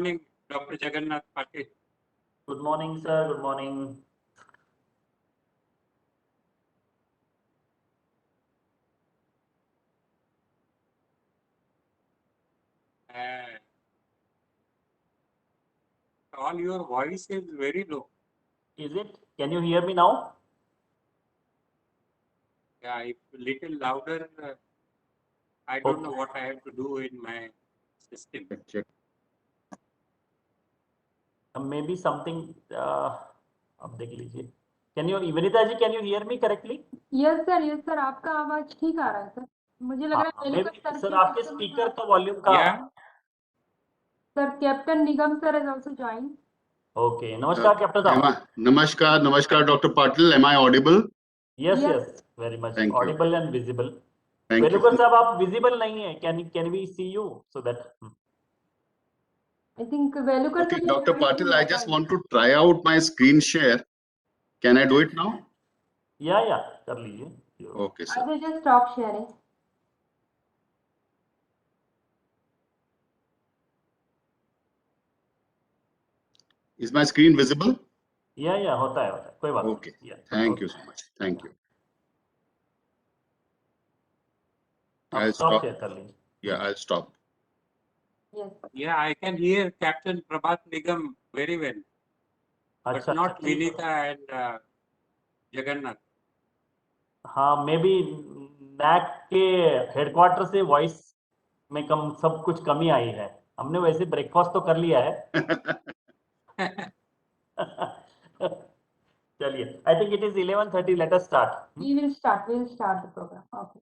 morning, Dr. Jagannath Patil. Good morning, sir. Good morning. All your voice is very low. Is it? Can you hear me now? Yeah, if little louder, I don't know what I have to do in my system. Check. Maybe something. अब देख लीजिए. Can you, Vinita ji, can you hear me correctly? Yes sir, आपका आवाज ठीक आ रहा है sir. मुझे लग रहा है maybe sir आपके स्पीकर का वॉल्यूम का. Yeah. Sir captain Nigam sir has also joined. Okay. नमस्कार कैप्टन साहब. Namaskar, Dr. Patil. Am I audible? Yes, Yes. yes, very much Thank you. audible and visible. Thank Velukar you. साहब आप visible नहीं है. Can we see you so that? I think Velukar Okay, sir Dr. is Patil, I just joining. want to try out my screen share. Can I do it now? Yeah, कर लीजिए. Okay, I sir. will just stop sharing. Is my screen visible? Yeah, होता है. कोई बात नहीं. Okay. Yeah. Thank you so much. Thank you. I'll stop stop. share कर लीजिए. Yeah, I'll stop. Yes. Yeah, I can hear Captain Prabhat Nigam very well, but not Vinita and Jagannath. हाँ, maybe NAAC के headquarter से voice में सब कुछ कमी आई है. हमने वैसे ब्रेकफास्ट तो कर लिया है. चलिए, I think it is 11:30. Let us start. We'll start the program. Okay.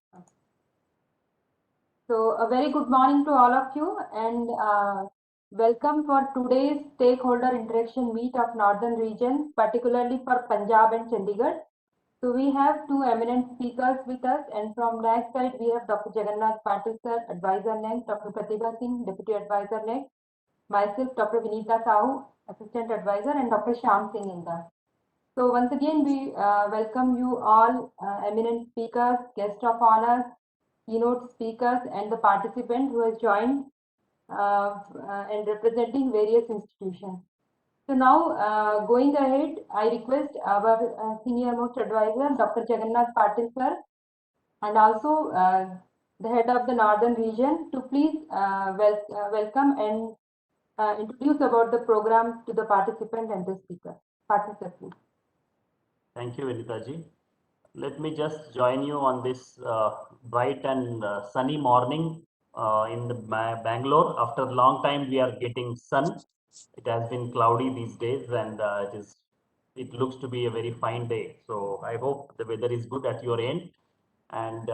So a very good morning to all of you and welcome for today's stakeholder interaction meet of Northern region, particularly for Punjab and Chandigarh. So we have two eminent speakers with us, and from NAAC side we have Dr. Jagannath Patil sir, Advisor NAAC, Dr. Pratibha Singh, Deputy Advisor NAAC, myself Dr. Vinita Sahu, Assistant Advisor, and Dr. Shyam Singh Inda. So once again we welcome you all eminent speakers, guest of honors, keynote speakers, and the participant who has joined and representing various institutions. So now, going ahead, I request our senior most advisor, Dr. Jagannath Patil sir, and also the head of the Northern region to please welcome and introduce about the program to the participant and the speaker. Participant, please. Thank you, Vinita ji. Let me just join you on this bright and sunny morning in the Bangalore. After a long time, we are getting sun. It has been cloudy these days, and it looks to be a very fine day. So I hope the weather is good at your end. And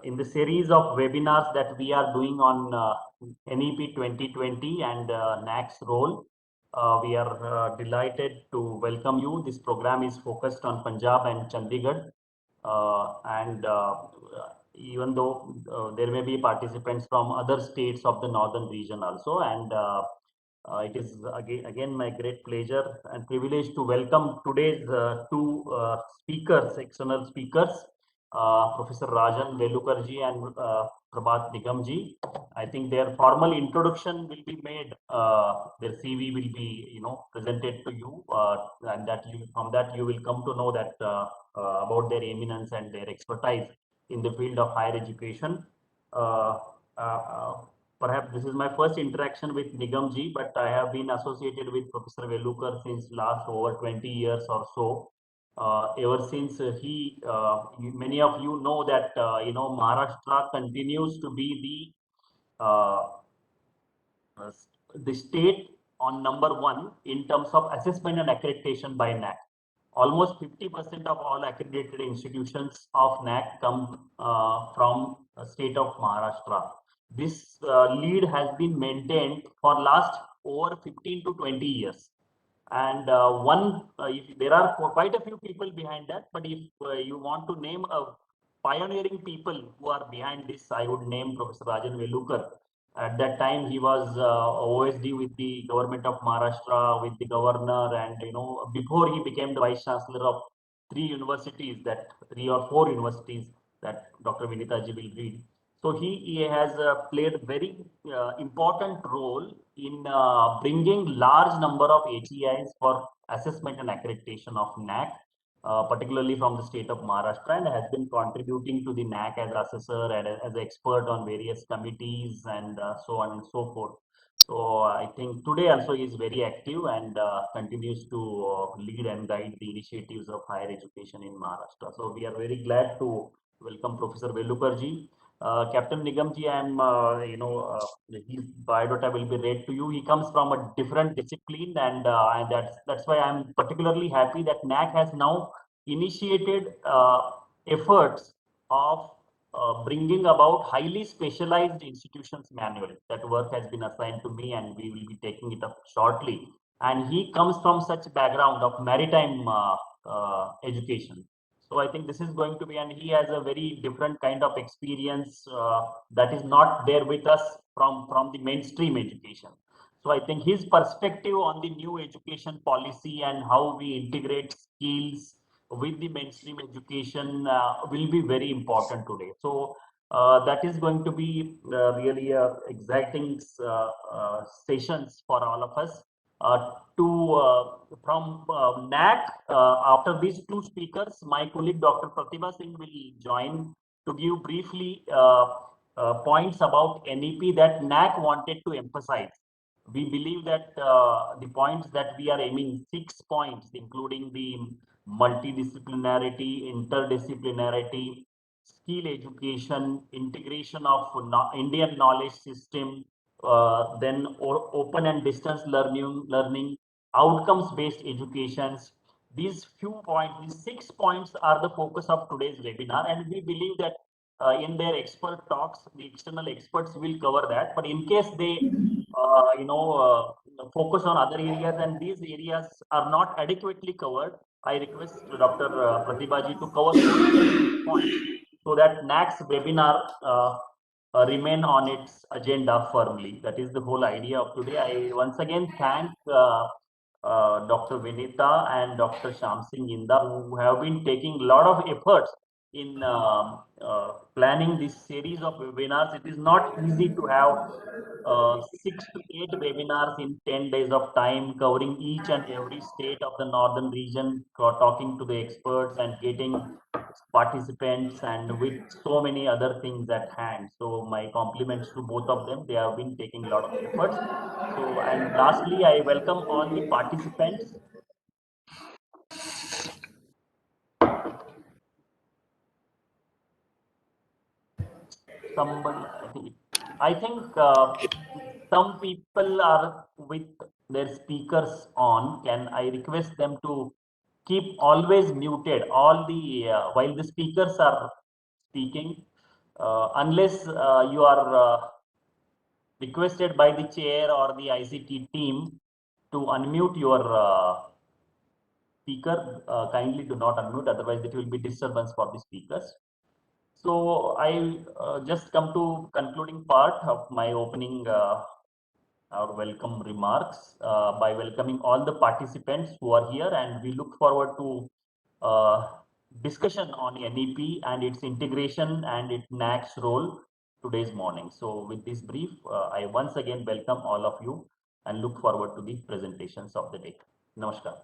in the series of webinars that we are doing on NEP 2020 and NAAC's role, we are delighted to welcome you. This program is focused on Punjab and Chandigarh. And even though there may be participants from other states of the northern region also, and it is again my great pleasure and privilege to welcome today's two speakers, external speakers, Professor Rajan Velukarji and Prabhat Nigamji. I think their formal introduction will be made. Their CV will be, presented to you, and from that you will come to know that about their eminence and their expertise in the field of higher education. Perhaps this is my first interaction with Nigamji, but I have been associated with Professor Velukar since last over 20 years or so. Ever since many of you know that Maharashtra continues to be the state on #1 in terms of assessment and accreditation by NAAC. Almost 50% of all accredited institutions of NAAC come from the state of Maharashtra. This lead has been maintained for last over 15 to 20 years. And there are quite a few people behind that, but if you want to name a pioneering people who are behind this, I would name Professor Rajan Velukar. At that time, he was OSD with the government of Maharashtra, with the governor, and before he became the vice chancellor of three or four universities that Dr. Vinita ji will read. So he has played very important role in bringing large number of HEIs for assessment and accreditation of NAAC, particularly from the state of Maharashtra, and has been contributing to the NAAC as assessor and as expert on various committees and so on and so forth. So I think today also he is very active and continues to lead and guide the initiatives of higher education in Maharashtra. So we are very glad to welcome Professor Velukarji. Captain Nigamji, his biodata will be read to you. He comes from a different discipline, and that's why I'm particularly happy that NAAC has now initiated efforts of bringing about highly specialized institutions manual. That work has been assigned to me, and we will be taking it up shortly. And he comes from such background of maritime education. So I think this is going to be, and he has a very different kind of experience that is not there with us from the mainstream education. So I think his perspective on the new education policy and how we integrate skills with the mainstream education will be very important today. So that is going to be really exciting sessions for all of us. From NAAC, after these two speakers, my colleague Dr. Pratibha Singh will join to give briefly points about NEP that NAAC wanted to emphasize. We believe that the points that we are aiming, 6 points, including the multidisciplinarity, interdisciplinarity, skill education, integration of Indian knowledge system, then open and distance learning, outcomes-based educations. These few points, these 6 points are the focus of today's webinar, and we believe that in their expert talks, the external experts will cover that. But in case they, focus on other areas and these areas are not adequately covered, I request Dr. Pratibha ji to cover those points so that NAAC's webinar remain on its agenda firmly. That is the whole idea of today. I once again thank Dr. Vinita and Dr. Shyam Singh Inda, who have been taking a lot of efforts in planning this series of webinars. It is not easy to have 6 to 8 webinars in 10 days of time, covering each and every state of the northern region, talking to the experts and getting participants, and with so many other things at hand. So my compliments to both of them. They have been taking a lot of efforts. So, and lastly, I welcome all the participants. Somebody, I think some people are with their speakers on. Can I request them to keep always muted all the while the speakers are speaking, unless you are requested by the chair or the ICT team to unmute your speaker. Kindly do not unmute, otherwise it will be disturbance for the speakers. So I just come to concluding part of my opening our welcome remarks by welcoming all the participants who are here, and we look forward to discussion on NEP and its integration and its NAAC's role today's morning. So with this brief, I once again welcome all of you and look forward to the presentations of the day. Namaskar.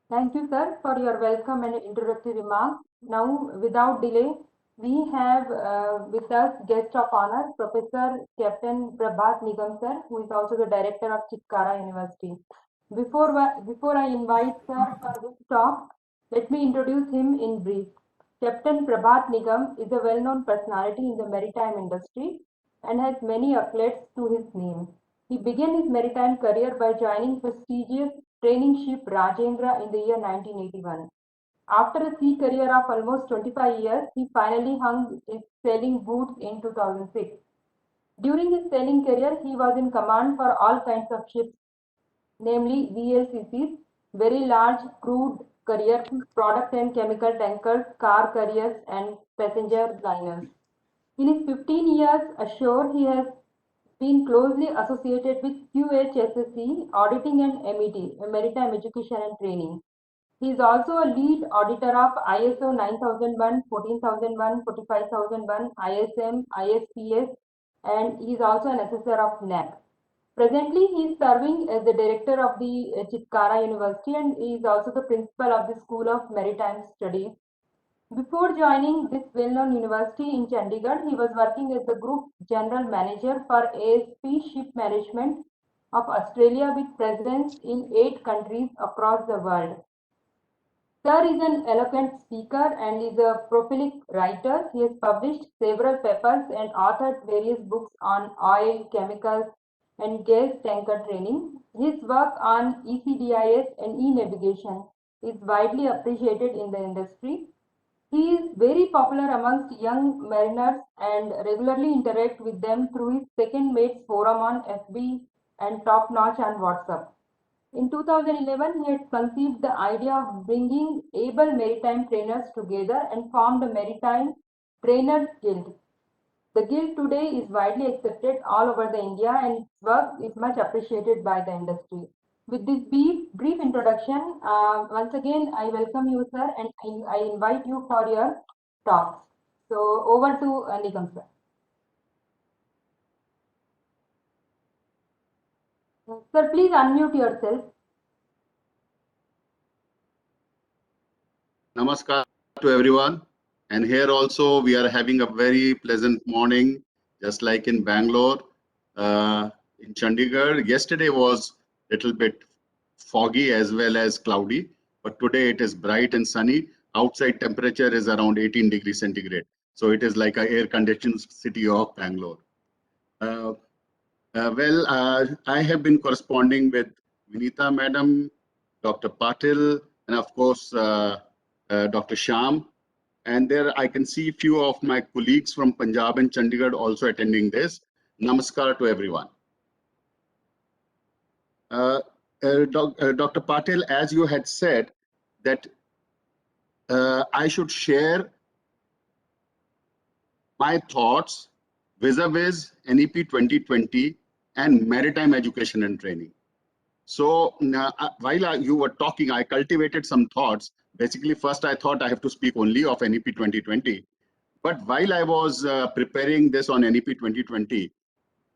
Thank you, sir, for your welcome and introductory remarks. Now, without delay, we have with us guest of honor, Professor Captain Prabhat Nigam, sir, who is also the director of Chitkara University. Before I invite sir for this talk, let me introduce him in brief. Captain Prabhat Nigam is a well-known personality in the maritime industry and has many accolades to his name. He began his maritime career by joining prestigious training ship Rajendra in the year 1981. After a sea career of almost 25 years, he finally hung his sailing boots in 2006. During his sailing career, he was in command for all kinds of ships, namely VLCCs, very large crude carriers, product and chemical tankers, car carriers, and passenger liners. In his 15 years ashore, he has been closely associated with QHSSC, auditing, and MET, Maritime Education and Training. He is also a lead auditor of ISO 9001, 14001, 45001, ISM, ISPS, and he is also an assessor of NAAC. Presently, he is serving as the director of the Chitkara University, and he is also the principal of the School of Maritime Studies. Before joining this well-known university in Chandigarh, he was working as the Group General Manager for ASP Ship Management of Australia with presence in 8 countries across the world. Sir is an eloquent speaker and is a prolific writer. He has published several papers and authored various books on oil, chemicals, and gas tanker training. His work on ECDIS and e-navigation is widely appreciated in the industry. He is very popular amongst young mariners and regularly interact with them through his Second Mates forum on FB and Top Notch on WhatsApp. In 2011, he had conceived the idea of bringing able maritime trainers together and formed a Maritime Trainers Guild. The guild today is widely accepted all over the India and its work is much appreciated by the industry. With this brief introduction, once again, I welcome you, sir, and I invite you for your talks. So over to Nigam, sir. Sir, please unmute yourself. Namaskar to everyone. And here also we are having a very pleasant morning, just like in Bangalore. In Chandigarh, yesterday was a little bit foggy as well as cloudy, but today it is bright and sunny. Outside temperature is around 18 degrees centigrade. So it is like an air-conditioned city of Bangalore. I have been corresponding with Vinita Madam, Dr. Patil, and of course, Dr. Sham. And there I can see a few of my colleagues from Punjab and Chandigarh also attending this. Namaskar to everyone. Dr. Patil, as you had said, that I should share my thoughts vis-a-vis NEP 2020 and maritime education and training. So while you were talking, I cultivated some thoughts. Basically, first I thought I have to speak only of NEP 2020. But while I was preparing this on NEP 2020,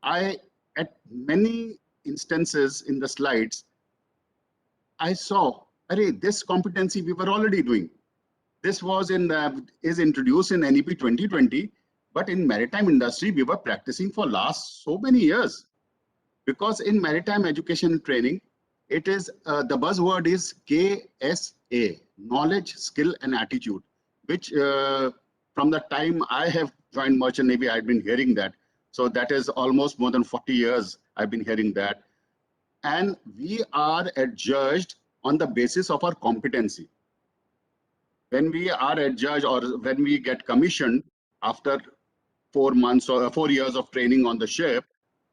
at many instances in the slides, I saw, this competency we were already doing. This was is introduced in NEP 2020, but in maritime industry, we were practicing for last so many years. Because in maritime education and training, it is the buzzword is KSA, knowledge, skill, and attitude, which from the time I have joined Merchant Navy, I've been hearing that. So that is almost more than 40 years I've been hearing that. And we are adjudged on the basis of our competency. When we are adjudged or when we get commissioned after 4 months or 4 years of training on the ship,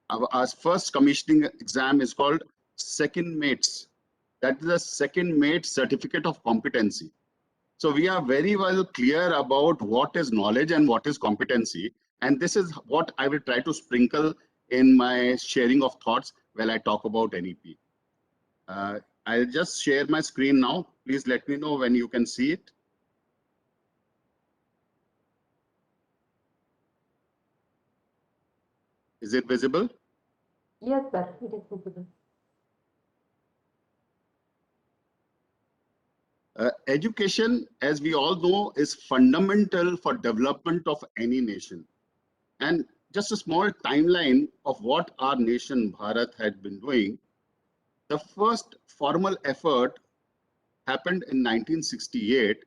our first commissioning exam is called Second Mates. That is a Second Mate Certificate of Competency. So we are very well clear about what is knowledge and what is competency. And this is what I will try to sprinkle in my sharing of thoughts while I talk about NEP. I'll just share my screen now. Please let me know when you can see it. Is it visible? Yes, sir, it is visible. Education, as we all know, is fundamental for development of any nation. And just a small timeline of what our nation, Bharat, had been doing. The first formal effort happened in 1968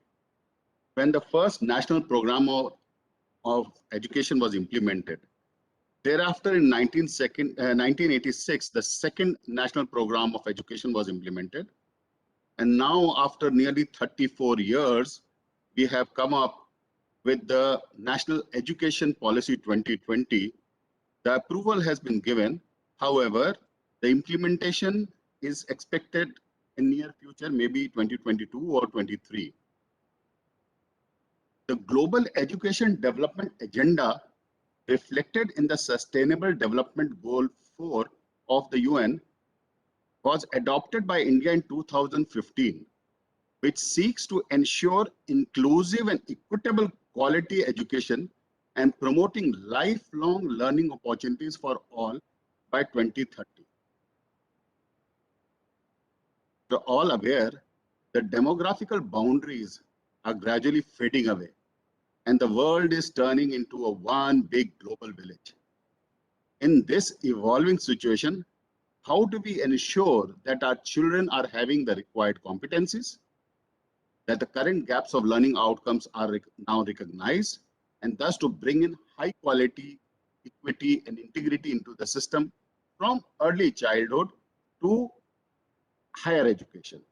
when the first national program of education was implemented. Thereafter, in 1986, the second national program of education was implemented. And now, after nearly 34 years, we have come up with the National Education Policy 2020. The approval has been given. However, the implementation is expected in near future, maybe 2022 or 23. The Global Education Development Agenda, reflected in the Sustainable Development Goal 4 of the UN, was adopted by India in 2015. which seeks to ensure inclusive and equitable quality education and promoting lifelong learning opportunities for all by 2030. We're all aware that demographical boundaries are gradually fading away, and the world is turning into a one big global village. In this evolving situation, how do we ensure that our children are having the required competencies, that the current gaps of learning outcomes are now recognized, and thus to bring in high quality, equity, and integrity into the system from early childhood to higher education.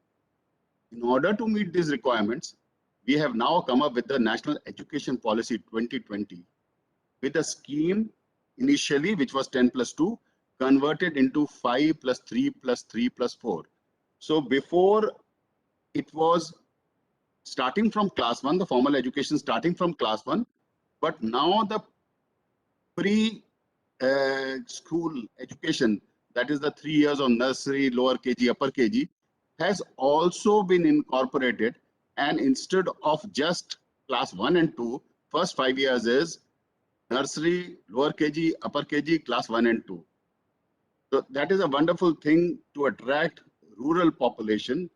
In order to meet these requirements, we have now come up with the National Education Policy 2020 with a scheme initially which was 10+2 converted into 5+3+3+4. So before it was starting from class 1, the formal education starting from class 1, but now the pre-school education, that is the 3 years of nursery, lower KG, upper KG, has also been incorporated, and instead of just class 1 and 2, first 5 years is nursery, lower KG, upper KG, class 1 and 2. So that is a wonderful thing to attract rural population,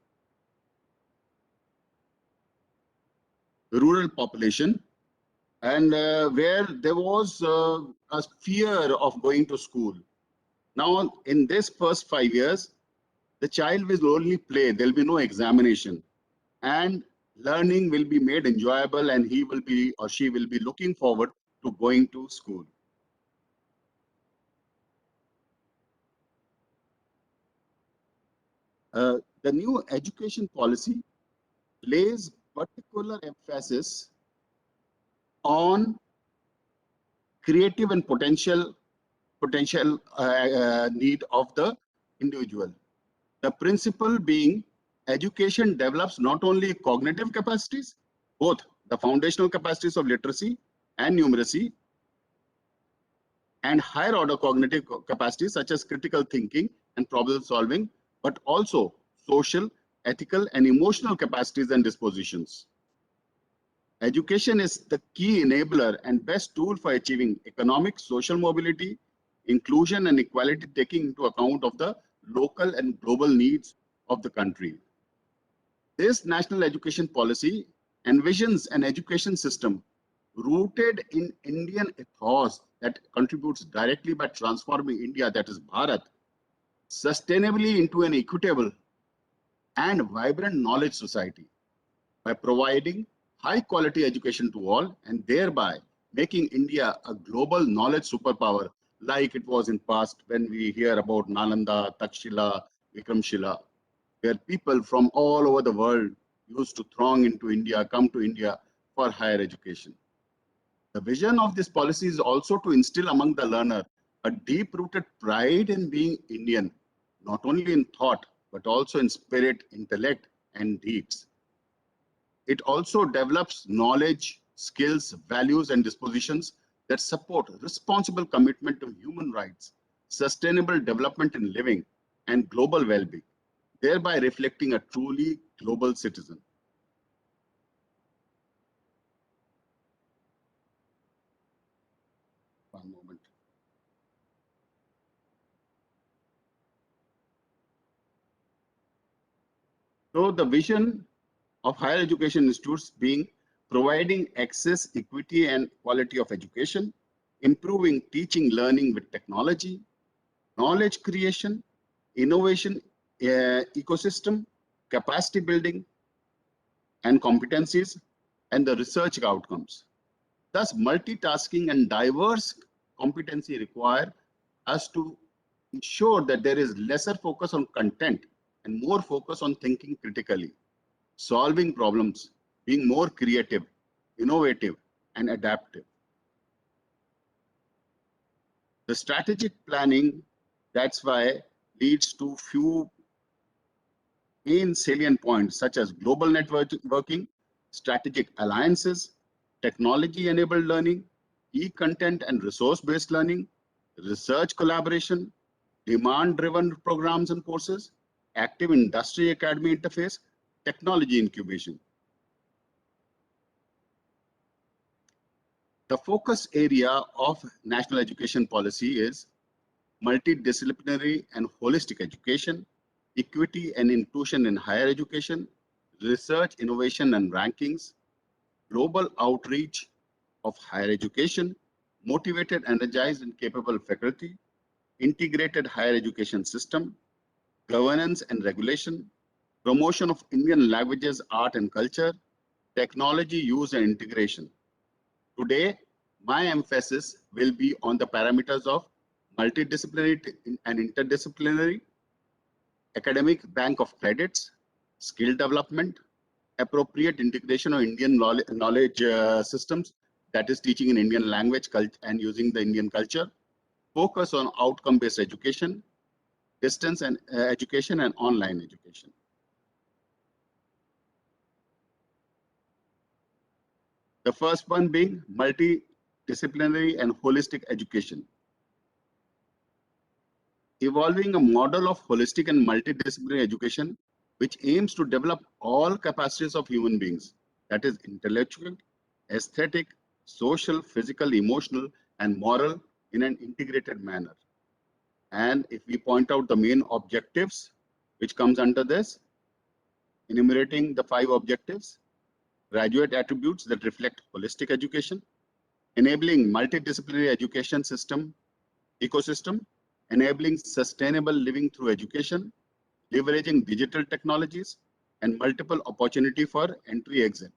and where there was a fear of going to school. Now, in this first 5 years, the child will only play, there will be no examination, and learning will be made enjoyable, and he will be or she will be looking forward to going to school. The new education policy lays particular emphasis on creative and potential need of the individual. The principle being education develops not only cognitive capacities, both the foundational capacities of literacy and numeracy, and higher order cognitive capacities such as critical thinking and problem solving, but also social, ethical, and emotional capacities and dispositions. Education is the key enabler and best tool for achieving economic, social mobility, inclusion, and equality, taking into account of the local and global needs of the country. This national education policy envisions an education system rooted in Indian ethos that contributes directly by transforming India, that is Bharat, sustainably into an equitable and vibrant knowledge society by providing high quality education to all, and thereby making India a global knowledge superpower like it was in past when we hear about Nalanda, Takshila, Vikramshila, where people from all over the world used to throng into India, come to India for higher education. The vision of this policy is also to instill among the learner a deep-rooted pride in being Indian, not only in thought, but also in spirit, intellect, and deeds. It also develops knowledge, skills, values, and dispositions that support responsible commitment to human rights, sustainable development in living, and global well-being, thereby reflecting a truly global citizen. One moment. So the vision of higher education institutes being providing access, equity, and quality of education, improving teaching, learning with technology, knowledge creation, innovation ecosystem, capacity building, and competencies, and the research outcomes. Thus, multitasking and diverse competency require us to ensure that there is lesser focus on content and more focus on thinking critically, solving problems, being more creative, innovative, and adaptive. The strategic planning, that's why, leads to few main salient points such as global networking, strategic alliances, technology-enabled learning, e-content and resource-based learning, research collaboration, demand-driven programs and courses, active industry academy interface, technology incubation. The focus area of national education policy is multidisciplinary and holistic education, equity and inclusion in higher education, research, innovation and rankings, global outreach of higher education, motivated, energized and capable faculty, integrated higher education system, governance and regulation, promotion of Indian languages, art and culture, technology use and integration. Today, my emphasis will be on the parameters of multidisciplinary and interdisciplinary, academic bank of credits, skill development, appropriate integration of Indian knowledge systems, that is teaching in Indian language and using the Indian culture, focus on outcome-based education, distance and education and online education. The first one being multidisciplinary and holistic education. Evolving a model of holistic and multidisciplinary education which aims to develop all capacities of human beings, that is intellectual, aesthetic, social, physical, emotional, and moral in an integrated manner. And if we point out the main objectives which comes under this, enumerating the 5 objectives: graduate attributes that reflect holistic education, enabling multidisciplinary education ecosystem, enabling sustainable living through education, leveraging digital technologies, and multiple opportunity for entry-exit.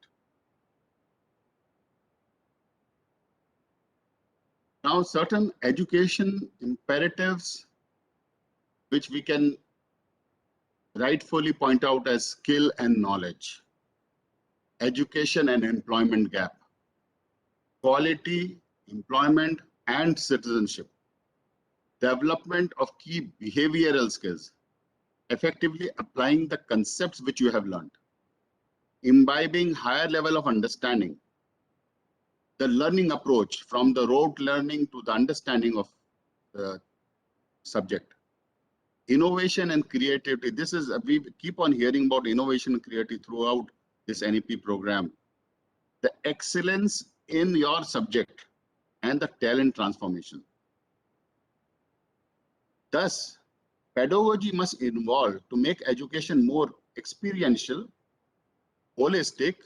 Now, certain education imperatives which we can rightfully point out as skill and knowledge, education and employment gap, quality, employment and citizenship, development of key behavioral skills, effectively applying the concepts which you have learned, imbibing higher level of understanding, the learning approach from the rote learning to the understanding of the subject, innovation and creativity. This is, we keep on hearing about innovation and creativity throughout this NEP program. The excellence in your subject and the talent transformation. Thus, pedagogy must evolve to make education more experiential, holistic,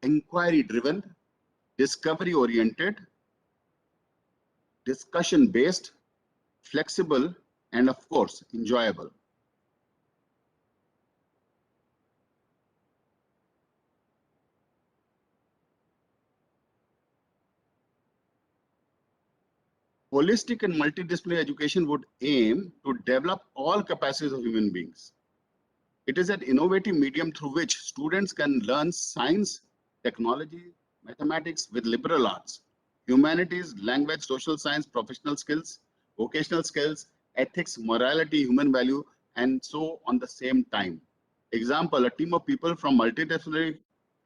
inquiry-driven, discovery-oriented, discussion-based, flexible, and of course, enjoyable. Holistic and multidisciplinary education would aim to develop all capacities of human beings. It is an innovative medium through which students can learn science, technology, mathematics with liberal arts, humanities, language, social science, professional skills, vocational skills, ethics, morality, human value, and so on the same time. Example, a team of people from multidisciplinary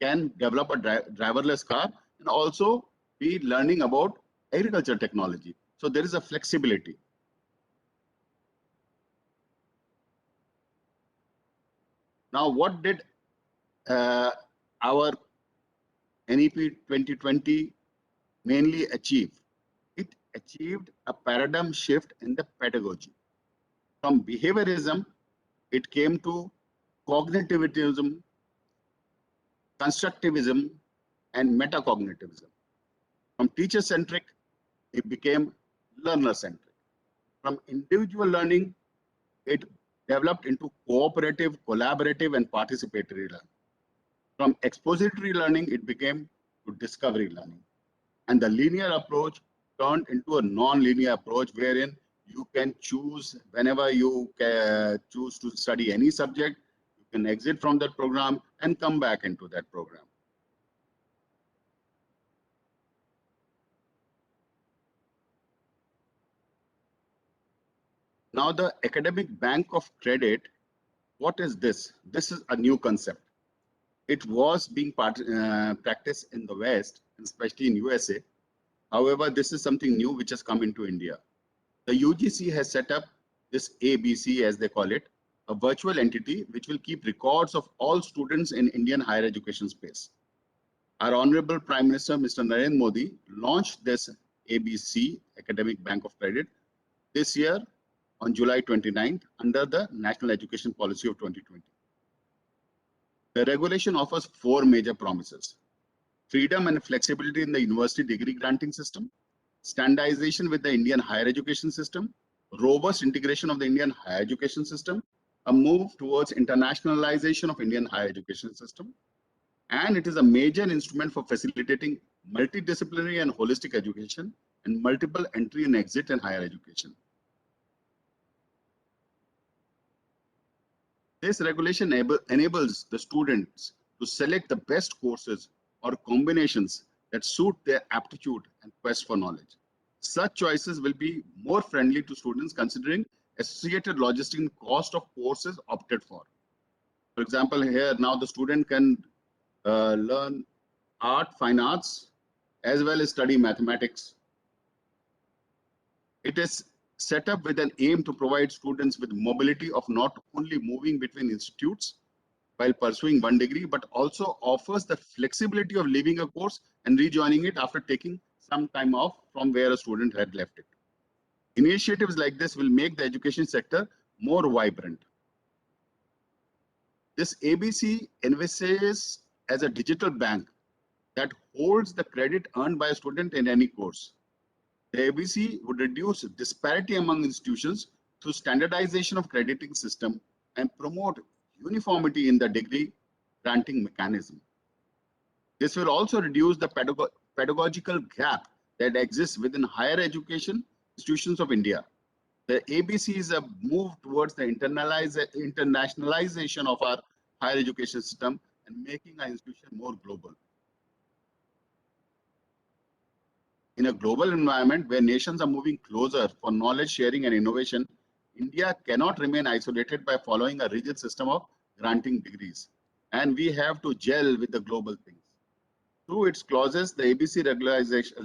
can develop a driverless car and also be learning about agriculture technology. So there is a flexibility. Now, what did our NEP 2020 mainly achieve? It achieved a paradigm shift in the pedagogy. From behaviorism, it came to cognitivism, constructivism, and metacognitivism. From teacher-centric, it became learner-centric. From individual learning, it developed into cooperative, collaborative, and participatory learning. From expository learning, it became to discovery learning. And the linear approach turned into a non-linear approach wherein you can choose whenever you choose to study any subject, you can exit from that program and come back into that program. Now, the academic bank of credit, what is this? This is a new concept. It was being practiced in the West, especially in USA. However, this is something new which has come into India. The UGC has set up this ABC, as they call it, a virtual entity which will keep records of all students in Indian higher education space. Our Honorable Prime Minister, Mr. Narendra Modi, launched this ABC, Academic Bank of Credit, this year on July 29th under the National Education Policy of 2020. The regulation offers 4 major promises: freedom and flexibility in the university degree granting system, standardization with the Indian higher education system, robust integration of the Indian higher education system, a move towards internationalization of Indian higher education system, and it is a major instrument for facilitating multidisciplinary and holistic education and multiple entry and exit in higher education. This regulation enables the students to select the best courses or combinations that suit their aptitude and quest for knowledge. Such choices will be more friendly to students considering associated logistic and cost of courses opted for. For example, here now the student can learn art, fine arts, as well as study mathematics. It is set up with an aim to provide students with mobility of not only moving between institutes while pursuing one degree, but also offers the flexibility of leaving a course and rejoining it after taking some time off from where a student had left it. Initiatives like this will make the education sector more vibrant. This ABC envisages as a digital bank that holds the credit earned by a student in any course. The ABC would reduce disparity among institutions through standardization of crediting system and promote uniformity in the degree granting mechanism. This will also reduce the pedagogical gap that exists within higher education institutions of India. The ABC is a move towards the internationalization of our higher education system and making our institution more global. In a global environment where nations are moving closer for knowledge sharing and innovation, India cannot remain isolated by following a rigid system of granting degrees. And we have to gel with the global things. Through its clauses, the ABC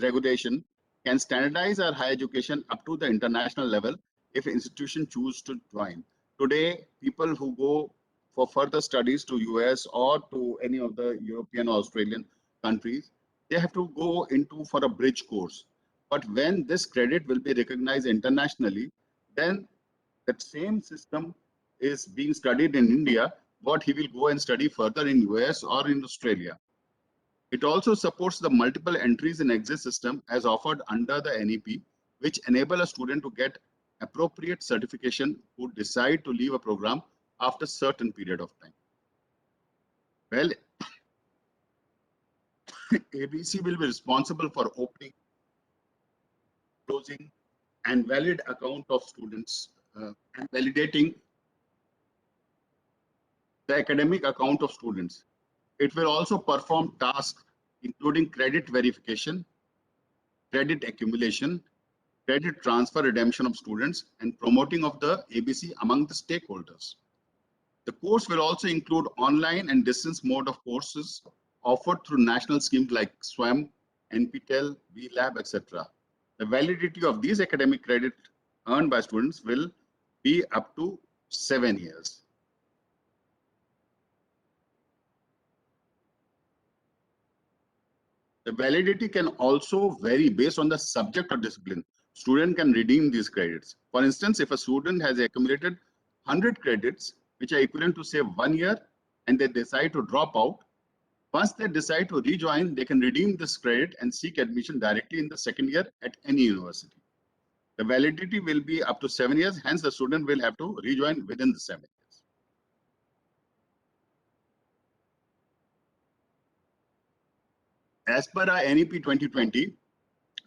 regulation can standardize our higher education up to the international level if institutions choose to join. Today, people who go for further studies to US or to any of the European or Australian countries, they have to go into for a bridge course. But when this credit will be recognized internationally, then that same system is being studied in India, what he will go and study further in US or in Australia. It also supports the multiple entries and exit system as offered under the NEP, which enable a student to get appropriate certification who decide to leave a program after a certain period of time. Well, ABC will be responsible for opening, closing, and valid account of students and validating the academic account of students. It will also perform tasks including credit verification, credit accumulation, credit transfer redemption of students, and promoting of the ABC among the stakeholders. The course will also include online and distance mode of courses offered through national schemes like SWAM, NPTEL, VLab, etc. The validity of these academic credit earned by students will be up to 7 years. The validity can also vary based on the subject or discipline. Student can redeem these credits. For instance, if a student has accumulated 100 credits, which are equivalent to say 1 year, and they decide to drop out, once they decide to rejoin, they can redeem this credit and seek admission directly in the second year at any university. The validity will be up to 7 years, hence the student will have to rejoin within the 7 years. As per our NEP 2020,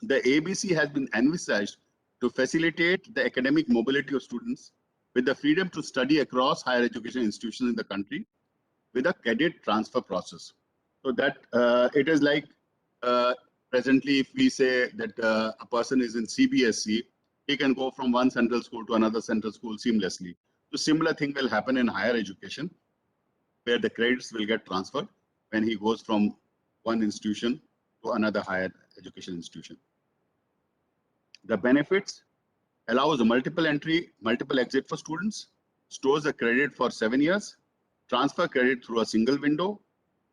the ABC has been envisaged to facilitate the academic mobility of students with the freedom to study across higher education institutions in the country with a credit transfer process. So that it is like presently, if we say that a person is in CBSE, he can go from one central school to another central school seamlessly. So similar thing will happen in higher education, where the credits will get transferred when he goes from one institution to another higher education institution. The benefits allows multiple entry, multiple exit for students, stores the credit for 7 years, transfer credit through a single window.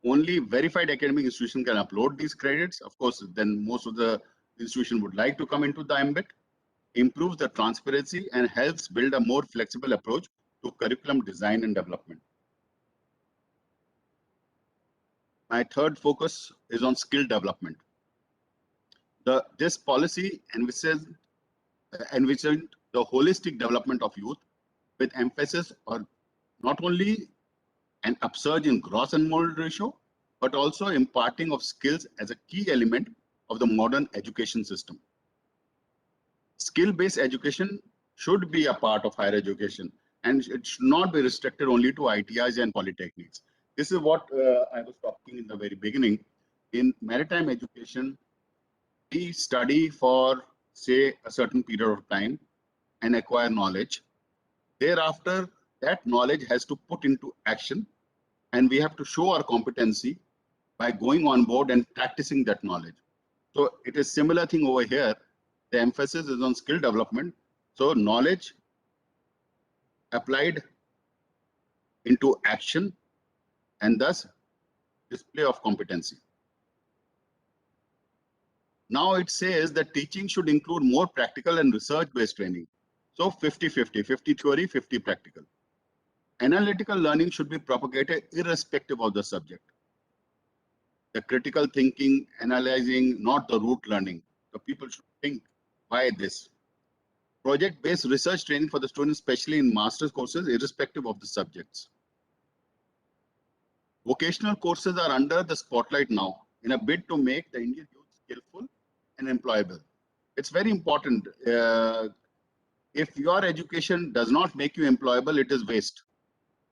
Only verified academic institution can upload these credits. Of course, then most of the institution would like to come into the ambit. Improves the transparency and helps build a more flexible approach to curriculum design and development. My third focus is on skill development. This policy envisioned the holistic development of youth with emphasis on not only an upsurge in gross enrollment ratio, but also imparting of skills as a key element of the modern education system. Skill-based education should be a part of higher education, and it should not be restricted only to ITIs and polytechnics. This is what I was talking in the very beginning. In maritime education, we study for, say, a certain period of time and acquire knowledge. Thereafter, that knowledge has to put into action, and we have to show our competency by going on board and practicing that knowledge. So it is similar thing over here. The emphasis is on skill development. So knowledge applied into action and thus display of competency. Now it says that teaching should include more practical and research-based training. So 50-50, 50 theory, 50 practical. Analytical learning should be propagated irrespective of the subject. The critical thinking, analyzing, not the rote learning. The people should think, why this? Project-based research training for the students, especially in master's courses, irrespective of the subjects. Vocational courses are under the spotlight now in a bid to make the Indian youth skillful and employable. It's very important. If your education does not make you employable, it is waste.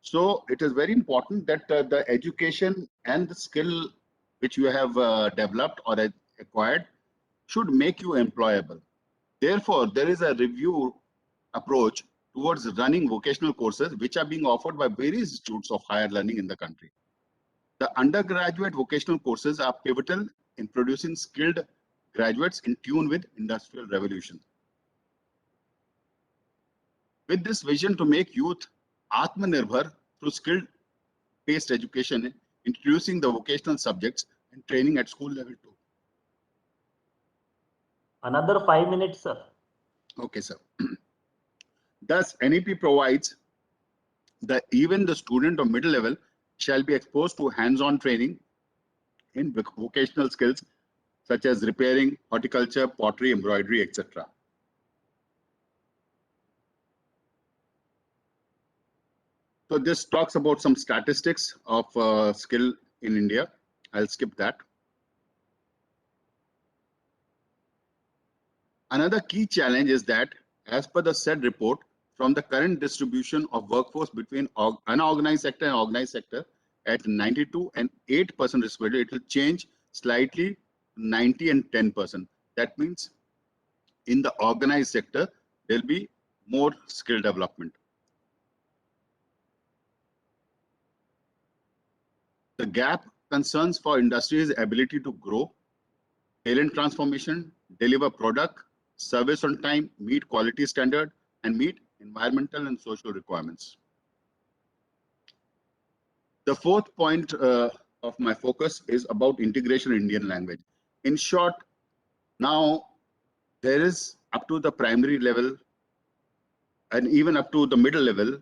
So it is very important that the education and the skill which you have developed or acquired should make you employable. Therefore, there is a review approach towards running vocational courses which are being offered by various institutes of higher learning in the country. The undergraduate vocational courses are pivotal in producing skilled graduates in tune with industrial revolution. With this vision to make youth Atmanirbhar through skill-based education, introducing the vocational subjects and training at school level too. Another 5 minutes, sir. Okay, sir. Thus, NEP provides that even the student of middle level shall be exposed to hands-on training in vocational skills such as repairing, horticulture, pottery, embroidery, etc. So this talks about some statistics of skill in India. I'll skip that. Another key challenge is that, as per the said report, from the current distribution of workforce between unorganized sector and organized sector at 92 and 8% respectively, it will change slightly 90 and 10%. That means in the organized sector, there'll be more skill development. The gap concerns for industry's ability to grow, talent transformation, deliver product, service on time, meet quality standard, and meet environmental and social requirements. The fourth point of my focus is about integration in Indian language. In short, now there is up to the primary level and even up to the middle level,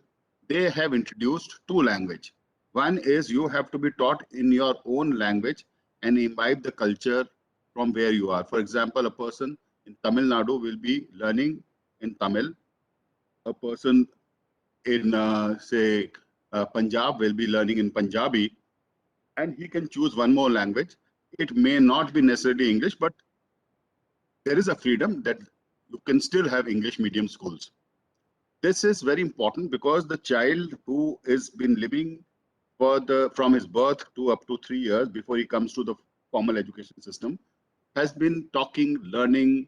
they have introduced two languages. One is you have to be taught in your own language and imbibe the culture from where you are. For example, a person in Tamil Nadu will be learning in Tamil. A person in, say, Punjab will be learning in Punjabi, and he can choose one more language. It may not be necessarily English, but there is a freedom that you can still have English medium schools. This is very important because the child who has been living from his birth to up to 3 years before he comes to the formal education system has been talking, learning,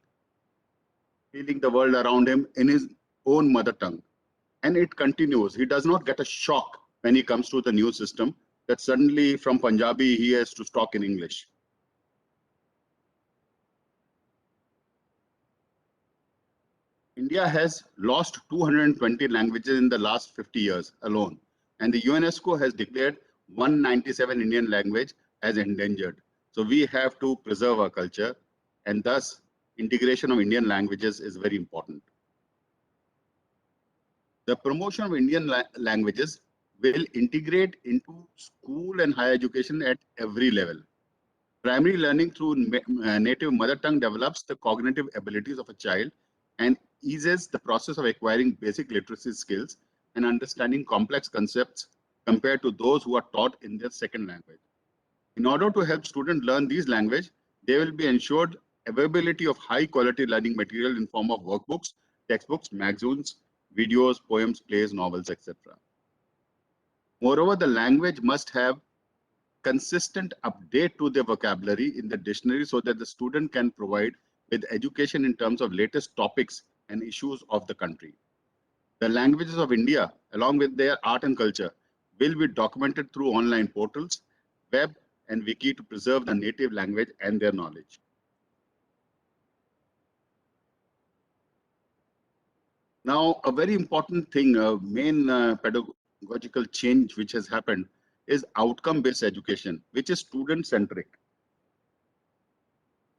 feeling the world around him in his own mother tongue. And it continues. He does not get a shock when he comes to the new system that suddenly from Punjabi he has to talk in English. India has lost 220 languages in the last 50 years alone, and the UNESCO has declared 197 Indian language as endangered. So we have to preserve our culture, and thus integration of Indian languages is very important. The promotion of Indian languages will integrate into school and higher education at every level. Primary learning through native mother tongue develops the cognitive abilities of a child and eases the process of acquiring basic literacy skills and understanding complex concepts compared to those who are taught in their second language. In order to help students learn these languages, they will be ensured availability of high quality learning material in form of workbooks, textbooks, magazines, videos, poems, plays, novels, etc. Moreover, the language must have consistent update to their vocabulary in the dictionary so that the student can provide with education in terms of latest topics and issues of the country. The languages of India, along with their art and culture, will be documented through online portals, web, and wiki to preserve the native language and their knowledge. Now, a very important thing, a main pedagogical change which has happened is outcome-based education, which is student-centric.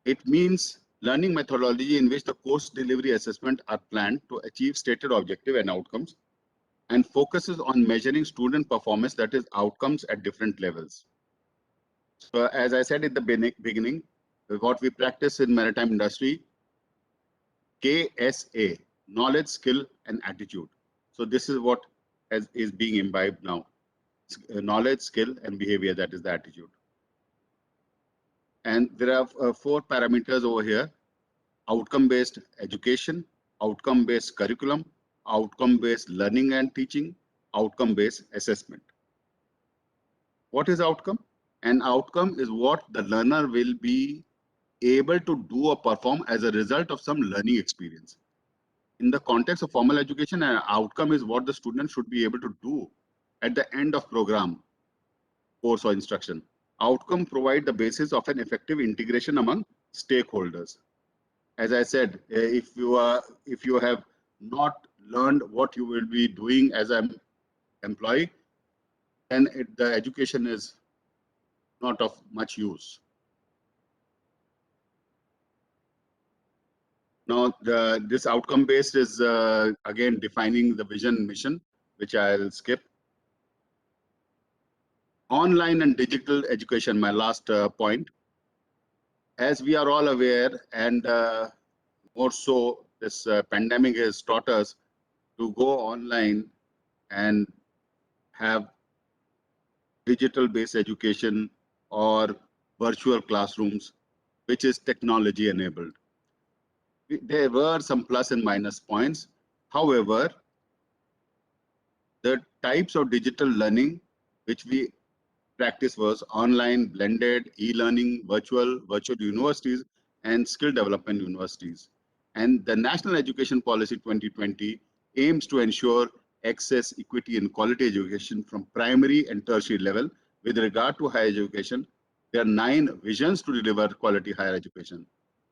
It means learning methodology in which the course delivery assessment are planned to achieve stated objective and outcomes, and focuses on measuring student performance, that is outcomes at different levels. So as I said at the beginning, what we practice in maritime industry, KSA, knowledge, skill, and attitude. So this is what is being imbibed now. Knowledge, skill, and behavior, that is the attitude. And there are 4 parameters over here: outcome-based education, outcome-based curriculum, outcome-based learning and teaching, outcome-based assessment. What is outcome? An outcome is what the learner will be able to do or perform as a result of some learning experience. In the context of formal education, an outcome is what the student should be able to do at the end of program, course, or instruction. Outcome provide the basis of an effective integration among stakeholders. As I said, if you have not learned what you will be doing as an employee, then the education is not of much use. Now, this outcome based is again defining the vision and mission, which I'll skip. Online and digital education, my last point. As we are all aware, and more so, this pandemic has taught us to go online and have digital-based education or virtual classrooms, which is technology enabled. There were some plus and minus points. However, the types of digital learning which we practice was online, blended, e-learning, virtual universities, and skill development universities. And the National Education Policy 2020 aims to ensure access, equity, and quality education from primary and tertiary level. With regard to higher education, there are 9 visions to deliver quality higher education.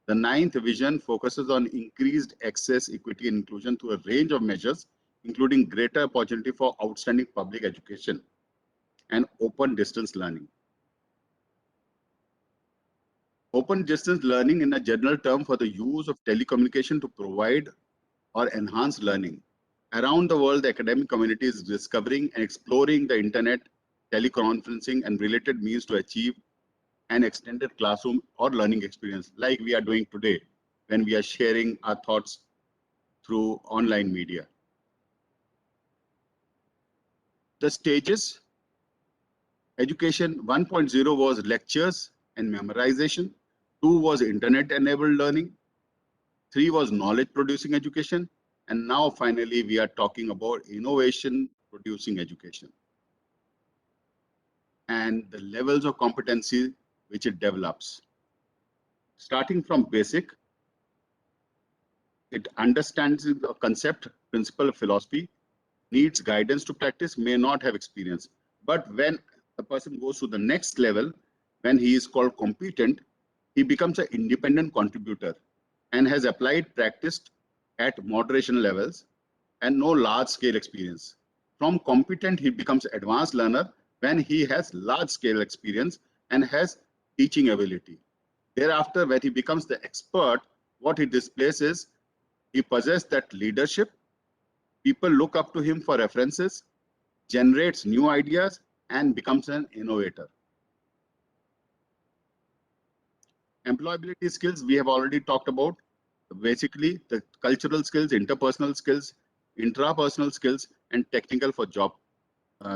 The 9th vision focuses on increased access, equity, and inclusion through a range of measures, including greater opportunity for outstanding public education and open distance learning. Open distance learning in a general term for the use of telecommunication to provide or enhance learning. Around the world, the academic community is discovering and exploring the internet, teleconferencing, and related means to achieve an extended classroom or learning experience, like we are doing today when we are sharing our thoughts through online media. The stages: education 1.0 was lectures and memorization, 2 was internet enabled learning, 3 was knowledge producing education, and now finally we are talking about innovation producing education and the levels of competency which it develops. Starting from basic, it understands the concept, principle, philosophy, needs guidance to practice, may not have experience. But when a person goes to the next level, when he is called competent, he becomes an independent contributor and has applied, practiced, at moderation levels and no large-scale experience. From competent, he becomes advanced learner when he has large-scale experience and has teaching ability. Thereafter, when he becomes the expert, what he displays is he possesses that leadership. People look up to him for references, generates new ideas, and becomes an innovator. Employability skills we have already talked about. Basically, the cultural skills, interpersonal skills, intrapersonal skills, and technical for job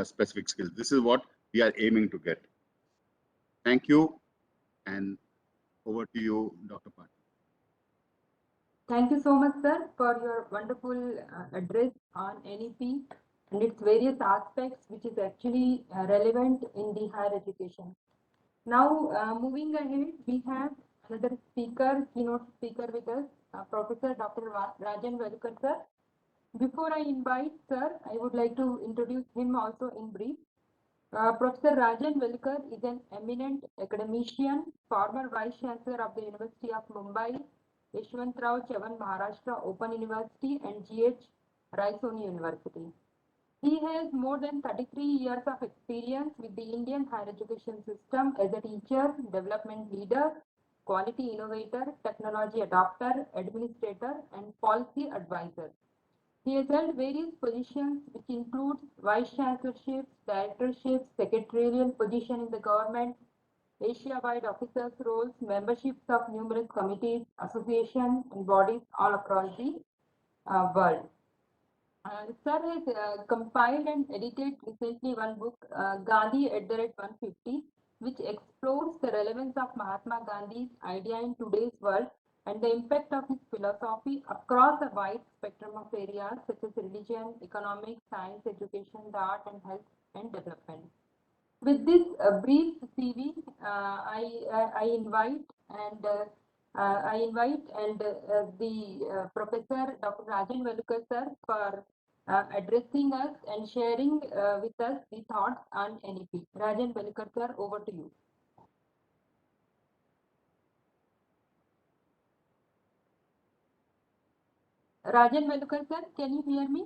specific skills. This is what we are aiming to get. Thank you, and over to you, Dr. Patil. Thank you so much, sir, for your wonderful address on NEP and its various aspects, which is actually relevant in the higher education. Now, moving ahead, we have another speaker, keynote speaker with us, Professor Dr. Rajan Velkar, sir. Before I invite sir, I would like to introduce him also in brief. Professor Rajan Velkar is an eminent academician, former Vice Chancellor of the University of Mumbai, Yeshwantrao Chavan Maharashtra Open University and GH Raisoni University. He has more than 33 years of experience with the Indian higher education system as a teacher, development leader, quality innovator, technology adopter, administrator, and policy advisor. He has held various positions which include vice chancellorships, directorships, secretarial position in the government, Asia-wide officers' roles, memberships of numerous committees, associations, and bodies all across the world. Sir has compiled and edited recently one book, Gandhi @150, which explores the relevance of Mahatma Gandhi's idea in today's world and the impact of his philosophy across a wide spectrum of areas such as religion, economics, science, education, the art, and health and development. With this brief CV, I invite the Professor Dr. Rajan Velkar sir for addressing us and sharing with us the thoughts on NEP. Rajan Velkar sir, over to you. Rajan Velkar sir, can you hear me?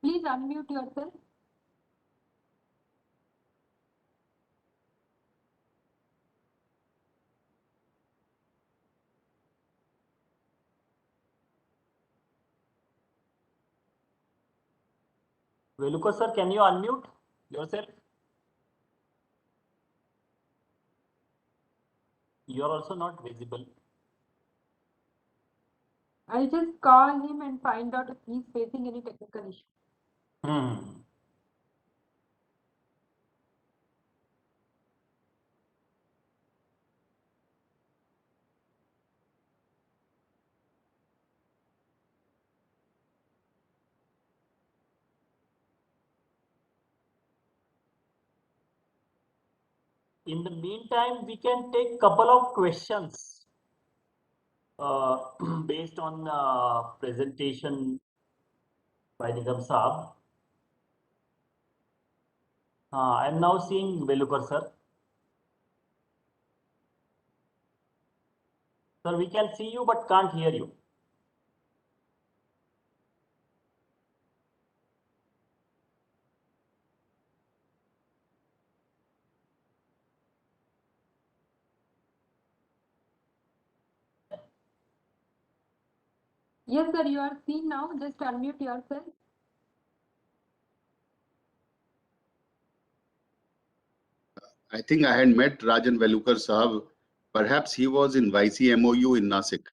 Please unmute yourself. Velkar sir, can you unmute yourself? You are also not visible. I'll just call him and find out if he's facing any technical issue. In the meantime, we can take couple of questions based on presentation by Nigam Saab. I am now seeing Velkar sir. Sir, we can see you but can't hear you. Yes, sir, you are seen now. Just unmute yourself. I think I had met Rajan Velkar Sahab. Perhaps he was in YCMOU in Nasik.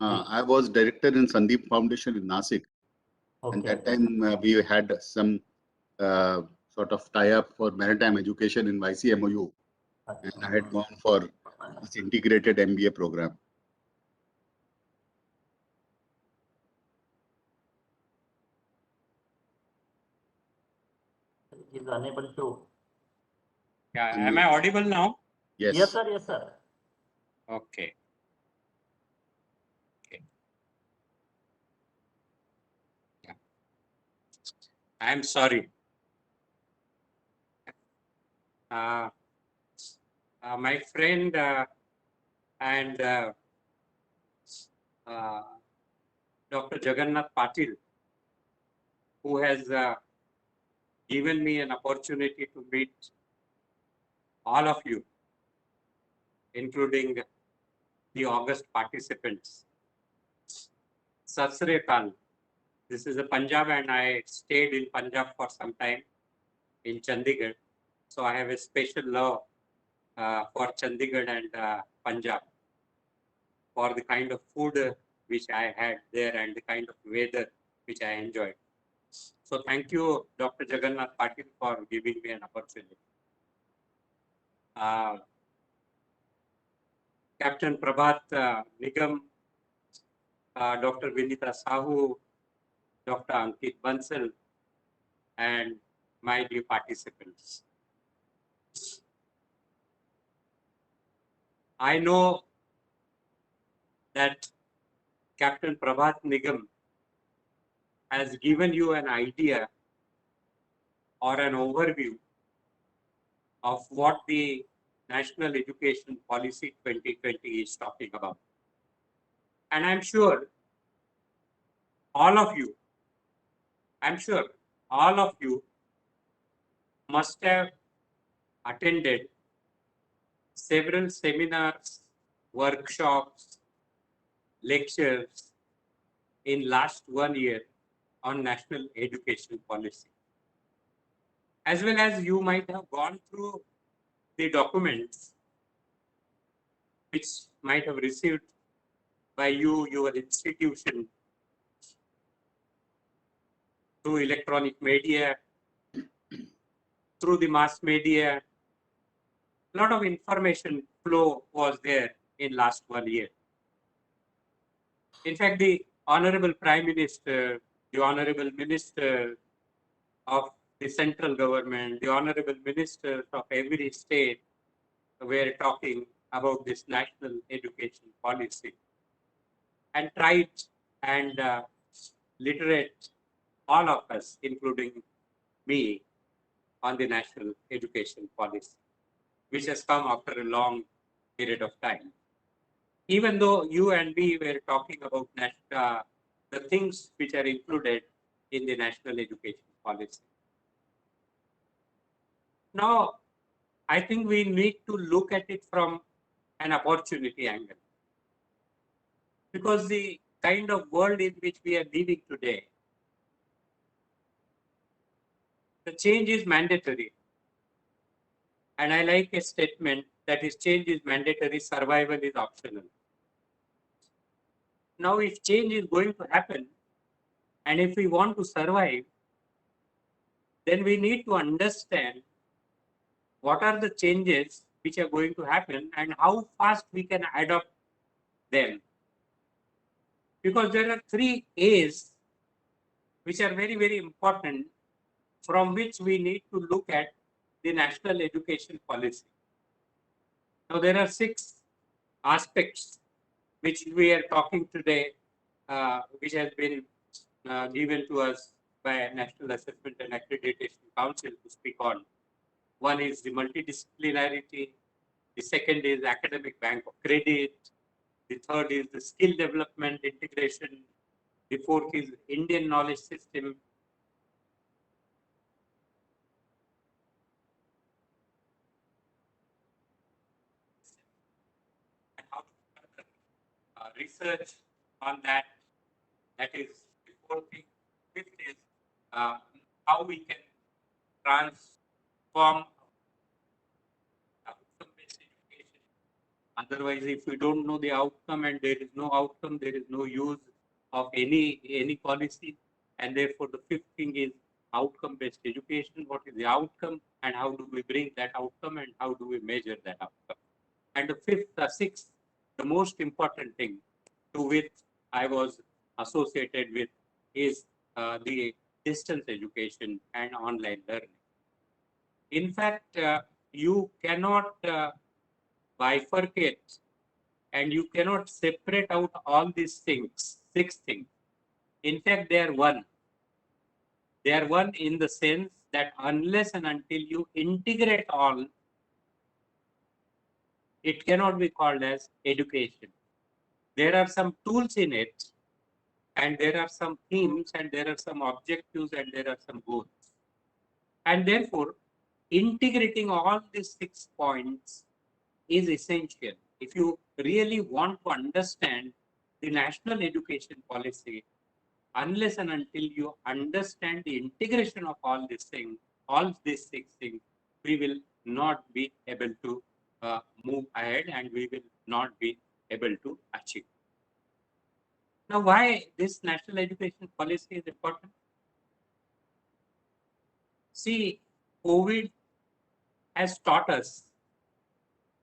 I was director in Sandeep Foundation in Nasik. Okay. And that time we had some sort of tie-up for maritime education in YCMOU. And I had gone for this integrated MBA program. He is unable to. Yeah, am I audible now? Yes. Yes, sir. Yes, sir. Okay. Yeah. I am sorry. My friend and Dr. Jagannath Patil, who has given me an opportunity to meet all of you, including the August participants. Sat Sri Akal. This is a Punjab, and I stayed in Punjab for some time in Chandigarh. So I have a special love for Chandigarh and Punjab, for the kind of food which I had there and the kind of weather which I enjoyed. So thank you, Dr. Jagannath Patil, for giving me an opportunity. Captain Prabhat Nigam, Dr. Vinita Sahu, Dr. Ankit Bansal, and my dear participants. I know that Captain Prabhat Nigam has given you an idea or an overview of what the National Education Policy 2020 is talking about. And I'm sure all of you must have attended several seminars, workshops, lectures in last 1 year on national education policy. As well as you might have gone through the documents which might have received by you, your institution, through electronic media, through the mass media. A lot of information flow was there in last 1 year. In fact, the Honorable Prime Minister, the Honorable Minister of the central government, the Honorable Ministers of every state were talking about this national education policy, and tried and literate all of us, including me, on the national education policy, which has come after a long period of time. Even though you and me were talking about the things which are included in the national education policy. Now, I think we need to look at it from an opportunity angle, because the kind of world in which we are living today, the change is mandatory. And I like a statement that is change is mandatory, survival is optional. Now, if change is going to happen, and if we want to survive, then we need to understand what are the changes which are going to happen and how fast we can adopt them. Because there are 3 A's which are very, very important, from which we need to look at the national education policy. Now, there are 6 aspects which we are talking today, which has been given to us by National Assessment and Accreditation Council to speak on. One is the multidisciplinarity, the second is academic bank of credit, the third is the skill development integration, the fourth is Indian knowledge system, and how to research on that. That is the fourth thing. Fifth is how we can transform outcome-based education. Otherwise, if we don't know the outcome and there is no outcome, there is no use of any policy. And therefore, the fifth thing is outcome-based education. What is the outcome, and how do we bring that outcome, and how do we measure that outcome? And the sixth, the most important thing to which I was associated with is the distance education and online learning. In fact, you cannot bifurcate and you cannot separate out all these things, 6 things. In fact, they are one. They are one in the sense that unless and until you integrate all, it cannot be called as education. there are some tools in it, and there are some themes, and there are some objectives, and there are some goals. And therefore, integrating all these 6 points is essential. If you really want to understand the national education policy, unless and until you understand the integration of all these things, all these 6 things, we will not be able to move ahead, and we will not be able to achieve. Now, why this national education policy is important? See, COVID has taught us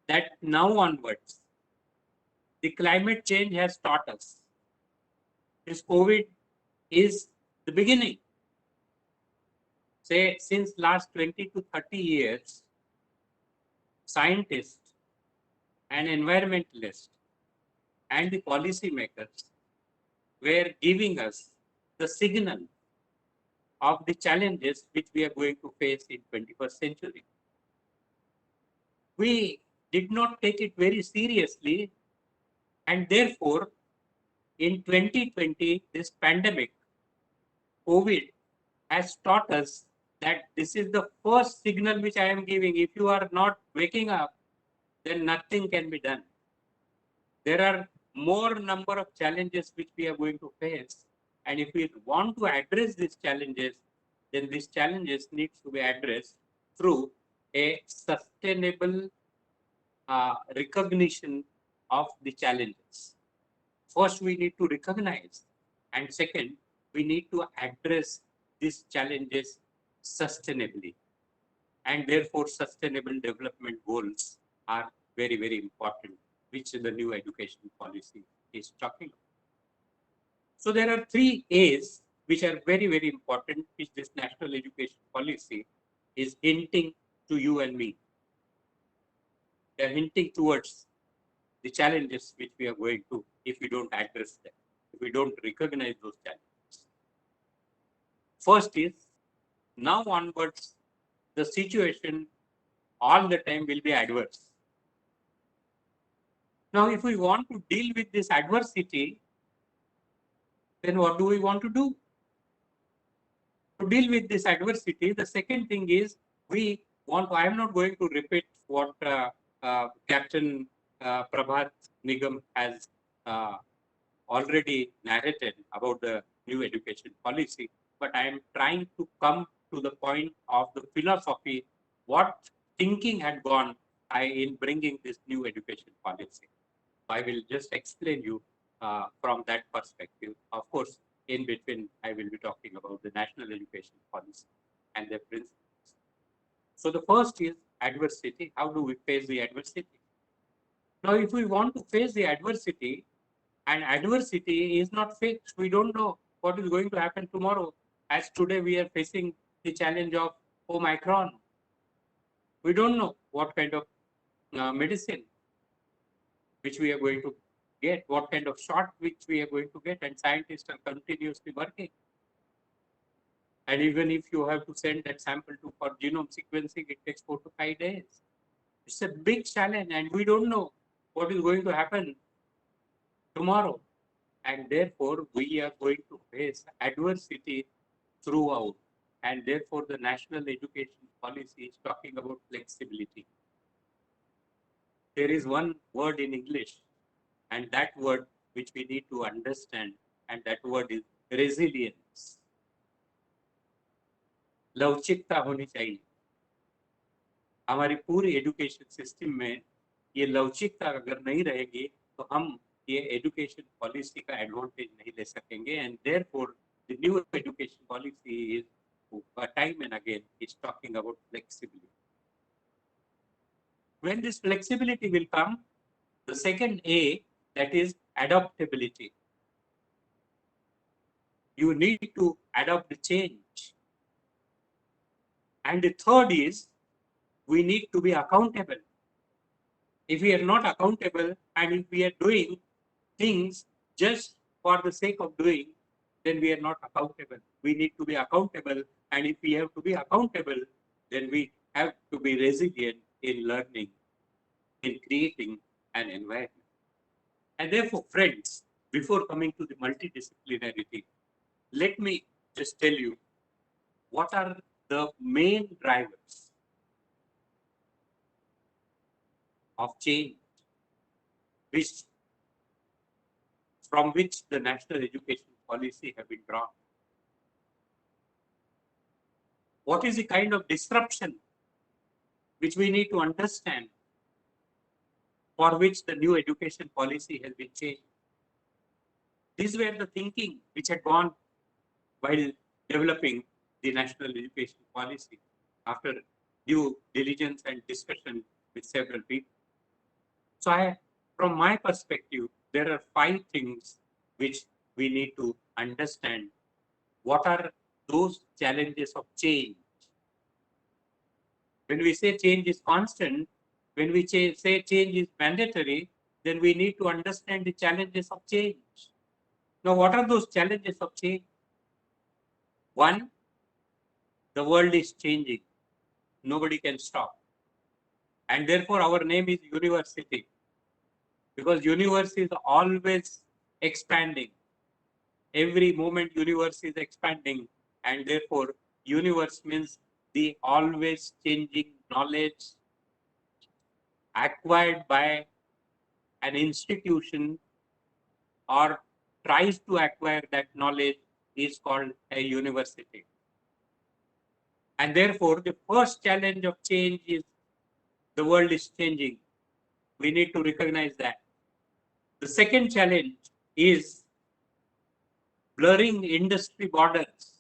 that now onwards, the climate change has taught us this COVID is the beginning. Say, since last 20 to 30 years, scientists and environmentalists and the policymakers were giving us the signal of the challenges which we are going to face in 21st century. We did not take it very seriously, and therefore in 2020, this pandemic, COVID, has taught us that this is the first signal which I am giving. If you are not waking up, then nothing can be done. There are more number of challenges which we are going to face. And if we want to address these challenges, then these challenges need to be addressed through a sustainable recognition of the challenges. First, we need to recognize, and second, we need to address these challenges sustainably. And therefore, sustainable development goals are very, very important, which the new education policy is talking about. So there are 3 A's which are very, very important, which this national education policy is hinting to you and me. They are hinting towards the challenges which we are going to, if we don't address them, if we don't recognize those challenges. First is, now onwards, the situation all the time will be adverse. Now, if we want to deal with this adversity, then what do we want to do? To deal with this adversity, the second thing is, we want to, I am not going to repeat what Captain Prabhat Nigam has already narrated about the new education policy, but I am trying to come to the point of the philosophy, what thinking had gone in bringing this new education policy. I will just explain you from that perspective. Of course, in between, I will be talking about the national education policy and their principles. So the first is adversity. How do we face the adversity? Now, if we want to face the adversity, and adversity is not fixed, we don't know what is going to happen tomorrow. As today, we are facing the challenge of Omicron. We don't know what kind of medicine which we are going to get, what kind of shot which we are going to get, and scientists are continuously working. And even if you have to send that sample for genome sequencing, it takes 4 to 5 days. It's a big challenge, and we don't know what is going to happen tomorrow. And therefore, we are going to face adversity throughout. And therefore, the national education policy is talking about flexibility. There is one word in English, and that word which we need to understand, and that word is resilience. लवचिकता होनी चाहिए. हमारी पूरी education system में ये लवचिकता अगर नहीं रहेगी, तो हम ये एजुकेशन पॉलिसी का एडवांटेज नहीं ले सकेंगे. And therefore the new education policy is time and again is talking about flexibility. When this flexibility will come, the second A, that is adaptability. You need to adapt the change. And the third is, we need to be accountable. If we are not accountable, and if we are doing things just for the sake of doing, then we are not accountable. We need to be accountable, and if we have to be accountable, then we have to be resilient in learning, in creating an environment. And therefore, friends, before coming to the multidisciplinarity, let me just tell you what are the main drivers of change from which the national education policy have been drawn. What is the kind of disruption which we need to understand for which the new education policy has been changed? These were the thinking which had gone while developing the national education policy after due diligence and discussion with several people. So from my perspective, there are 5 things which we need to understand. What are those challenges of change? When we say change is constant, when we say change is mandatory, then we need to understand the challenges of change. Now, what are those challenges of change? One, the world is changing. Nobody can stop. And therefore, our name is university, because universe is always expanding. Every moment universe is expanding, and therefore universe means the always changing knowledge acquired by an institution or tries to acquire that knowledge is called a university. And therefore the first challenge of change is the world is changing. We need to recognize that. The second challenge is blurring industry borders.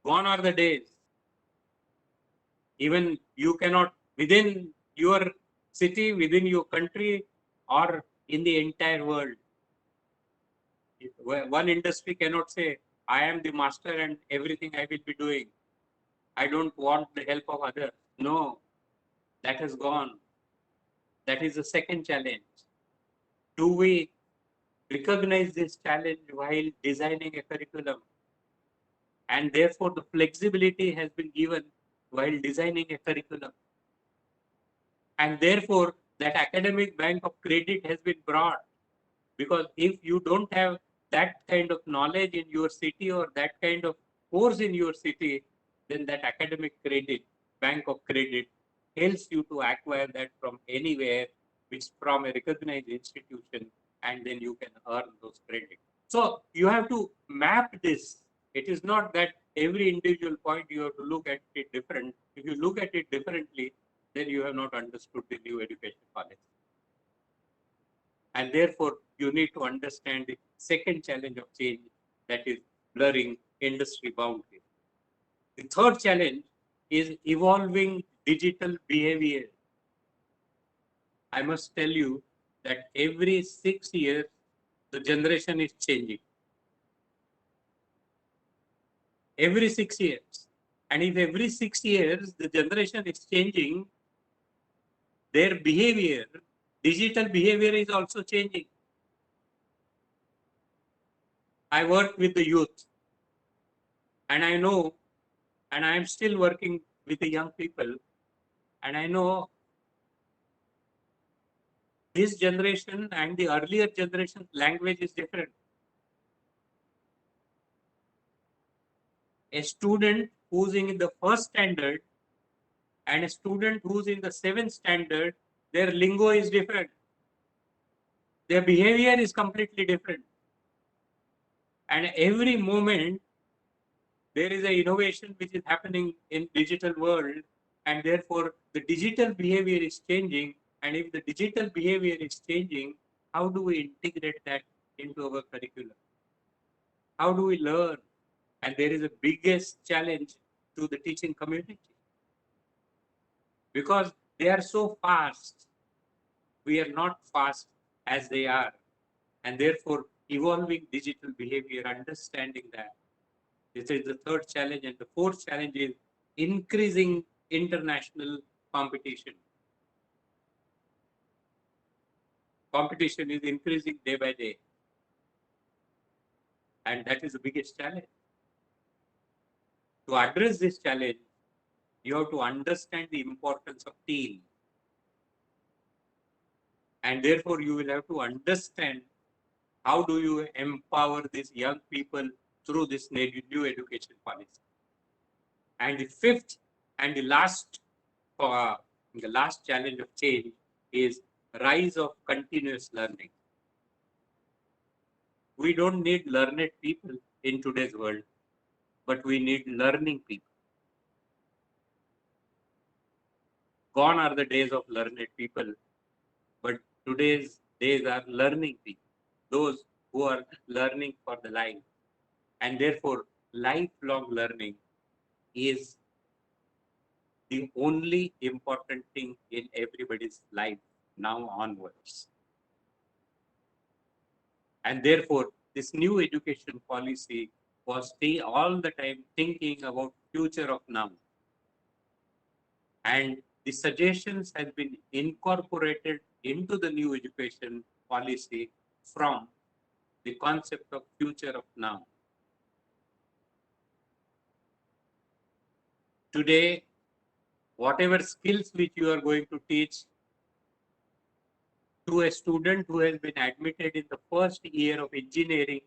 Gone are the days. Even you cannot, within your city, within your country, or in the entire world, one industry cannot say, I am the master and everything I will be doing. I don't want the help of others. No, that has gone. That is the second challenge. Do we recognize this challenge while designing a curriculum? And therefore, the flexibility has been given while designing a curriculum. And therefore, that academic bank of credit has been brought. Because if you don't have that kind of knowledge in your city or that kind of course in your city, then that academic credit, bank of credit, helps you to acquire that from anywhere, which from a recognized institution, and then you can earn those credits. So you have to map this. It is not that every individual point you have to look at it different. If you look at it differently, then you have not understood the new education policy. And therefore, you need to understand the second challenge of change, that is blurring industry boundaries. The third challenge is evolving digital behavior. I must tell you that every 6 years, the generation is changing. Every 6 years. And if every 6 years the generation is changing, their behavior, digital behavior is also changing. I work with the youth, and I know, and I am still working with the young people, and I know this generation and the earlier generation language is different. A student who's in the first standard and a student who's in the 7th standard, their lingo is different. Their behavior is completely different. And every moment, there is an innovation which is happening in digital world, and therefore the digital behavior is changing. And if the digital behavior is changing, how do we integrate that into our curriculum? How do we learn? And there is a biggest challenge to the teaching community, because they are so fast. We are not fast as they are. And therefore, evolving digital behavior, understanding that. This is the third challenge. And the fourth challenge is increasing international competition. Competition is increasing day by day. And that is the biggest challenge. To address this challenge, you have to understand the importance of team. And therefore, you will have to understand how do you empower these young people through this new education policy. And the fifth and the last challenge of change is rise of continuous learning. We don't need learned people in today's world, but we need learning people. Gone are the days of learned people, but today's days are learning people, those who are learning for the life. And therefore, lifelong learning is the only important thing in everybody's life now onwards. And therefore, this new education policy was all the time thinking about future of now. And the suggestions has been incorporated into the new education policy from the concept of future of now. Today, whatever skills which you are going to teach to a student who has been admitted in the first year of engineering,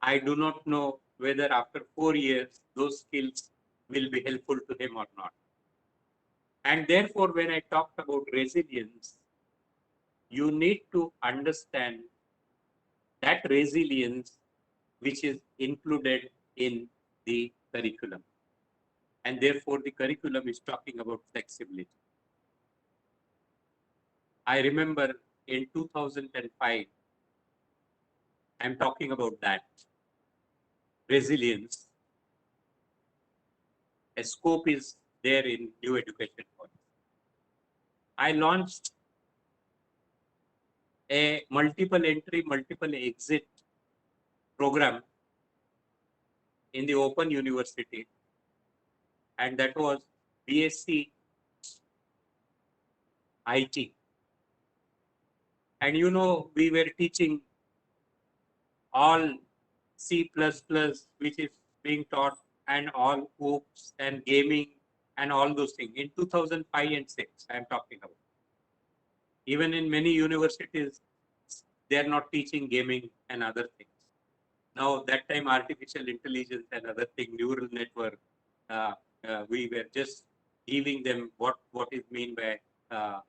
I do not know whether after 4 years those skills will be helpful to him or not. And therefore, when I talked about resilience, you need to understand that resilience which is included in the curriculum. And therefore, the curriculum is talking about flexibility. I remember in 2005, I'm talking about that resilience. A scope is there in new education policy. I launched a multiple entry, multiple exit program in the Open University, and that was BSc IT. And you know, we were teaching all C++, which is being taught, and all OOPs and gaming and all those things in 2005 and 6, I'm talking about. Even in many universities, they are not teaching gaming and other things. Now, that time, artificial intelligence and other thing, neural network, we were just giving them what is mean by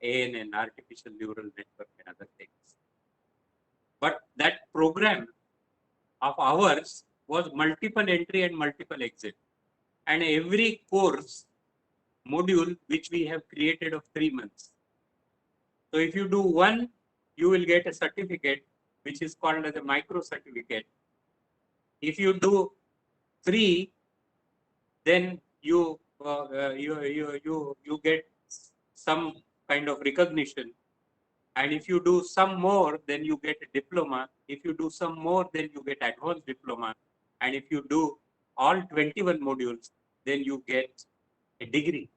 ANN, artificial neural network and other things. But that program of ours was multiple entry and multiple exit. And every course module which we have created of 3 months. So if you do one, you will get a certificate which is called as a micro certificate. If you do 3, then you get some kind of recognition. And if you do some more, then you get a diploma. If you do some more, then you get advanced diploma. And if you do all 21 modules, then you get a degree.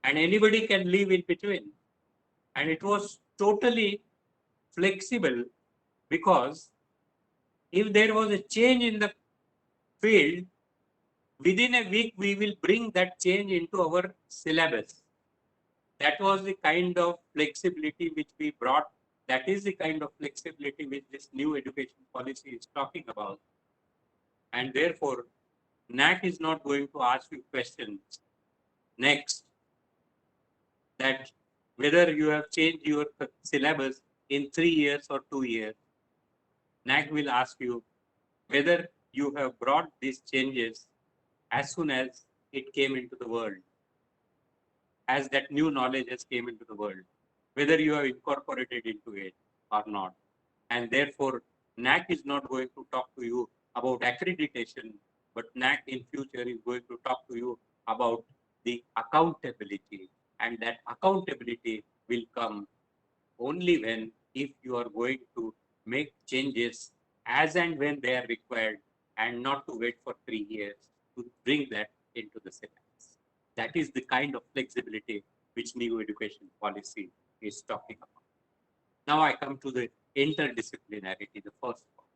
And anybody can live in between. And it was totally flexible, because if there was a change in the field, within a week, we will bring that change into our syllabus. That was the kind of flexibility which we brought. That is the kind of flexibility which this new education policy is talking about. And therefore, NAAC is not going to ask you questions next that whether you have changed your syllabus in 3 years or 2 years. NAAC will ask you whether you have brought these changes as soon as it came into the world, as that new knowledge has came into the world, whether you have incorporated into it or not. And therefore, NAAC is not going to talk to you about accreditation, but NAAC in future is going to talk to you about the accountability. And that accountability will come only when, if you are going to make changes as and when they are required, and not to wait for 3 years to bring that into the syllabus. That is the kind of flexibility which new education policy is talking about. Now I come to the interdisciplinarity, the first one.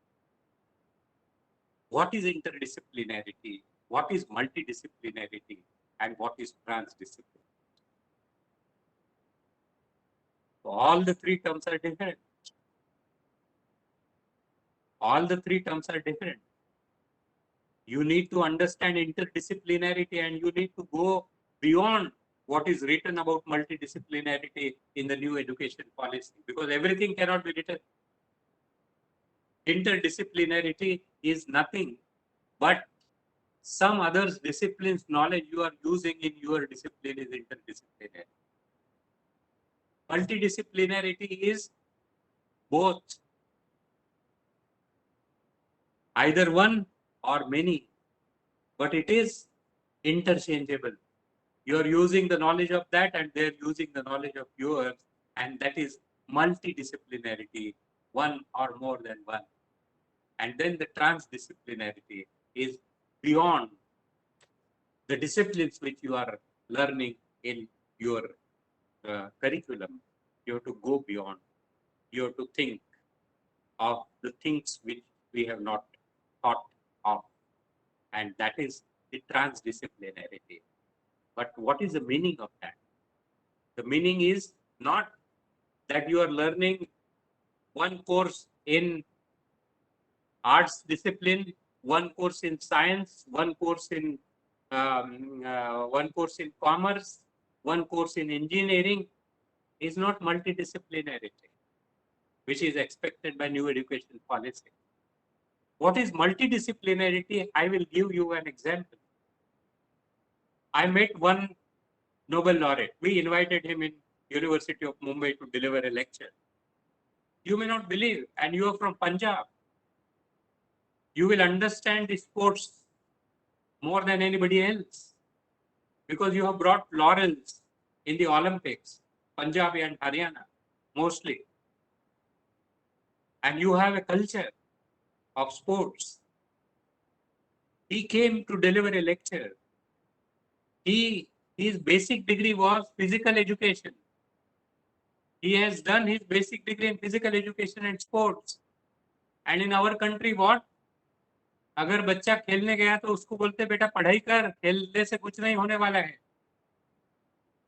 What is interdisciplinarity? What is multidisciplinarity? And what is transdisciplinarity? So all the three terms are different. All the three terms are different. You need to understand interdisciplinarity, and you need to go beyond what is written about multidisciplinarity in the new education policy, because everything cannot be written. Interdisciplinarity is nothing but some other discipline's knowledge you are using in your discipline is interdisciplinary. Multidisciplinarity is both, either one or many, but it is interchangeable. You are using the knowledge of that and they're using the knowledge of yours, and that is multidisciplinarity, one or more than one. And then the transdisciplinarity is beyond the disciplines which you are learning in your curriculum. You have to go beyond. You have to think of the things which we have not thought of, and that is the transdisciplinarity. But what is the meaning of that? The meaning is not that you are learning one course in arts discipline, one course in science, one course in commerce, one course in engineering. Is not multidisciplinarity, which is expected by new education policy. What is multidisciplinarity? I will give you an example. I met one Nobel laureate. We invited him in University of Mumbai to deliver a lecture. You may not believe, and you are from Punjab. You will understand the sports more than anybody else, because you have brought laurels in the Olympics, Punjab and Haryana, mostly. And you have a culture of sports. He came to deliver a lecture. His basic degree was physical education. He has done his basic degree in physical education and sports. And in our country, what? अगर बच्चा खेलने गया तो उसको बोलते बेटा पढ़ाई कर, खेलने से कुछ नहीं होने वाला है.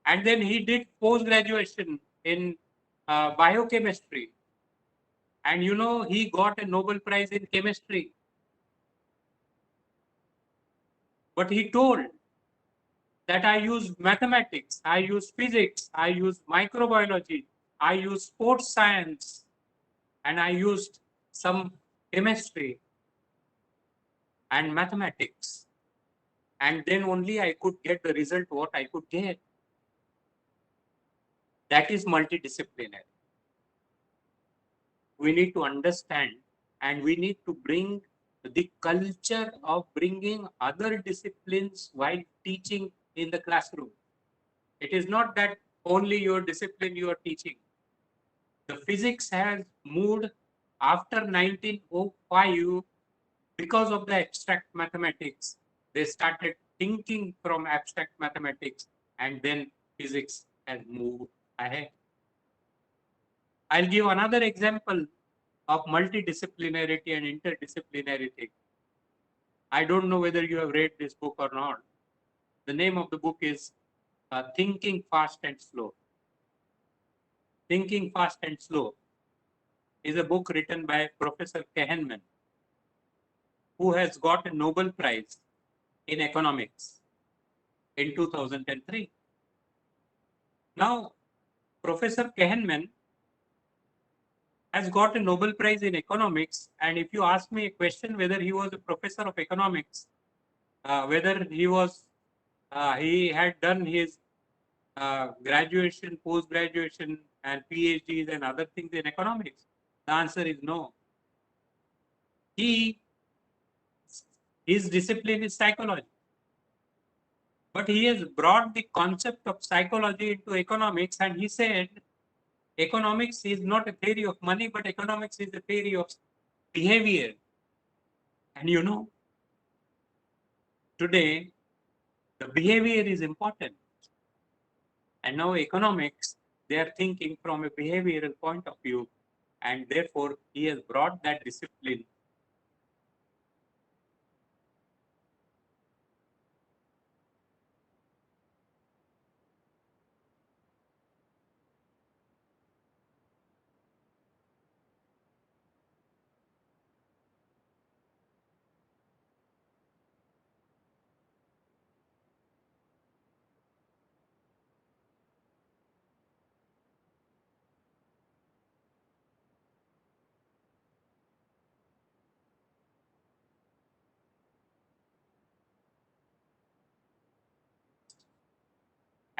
And then he did post graduation in biochemistry, and you know, he got a Nobel Prize in chemistry. But he told that I use mathematics, I use physics, I use microbiology, I use sports science, and I used some chemistry and mathematics. And then only I could get the result what I could get. That is multidisciplinary. We need to understand, and we need to bring the culture of bringing other disciplines while teaching in the classroom. It is not that only your discipline you are teaching. The physics has moved after 1905 because of the abstract mathematics. They started thinking from abstract mathematics, and then physics has moved ahead. I'll give another example of multidisciplinarity and interdisciplinarity. I don't know whether you have read this book or not. The name of the book is Thinking Fast and Slow. Thinking Fast and Slow is a book written by Professor Kahneman, who has got a Nobel Prize in economics in 2003. Now, Professor Kahneman has got a Nobel Prize in economics, and if you ask me a question whether he was a professor of economics, whether he had done his graduation, post-graduation, and PhDs and other things in economics, the answer is no. His discipline is psychology, but he has brought the concept of psychology into economics, and he said economics is not a theory of money, but economics is a theory of behavior. And you know, today the behavior is important, and now economics, they are thinking from a behavioral point of view, and therefore he has brought that discipline.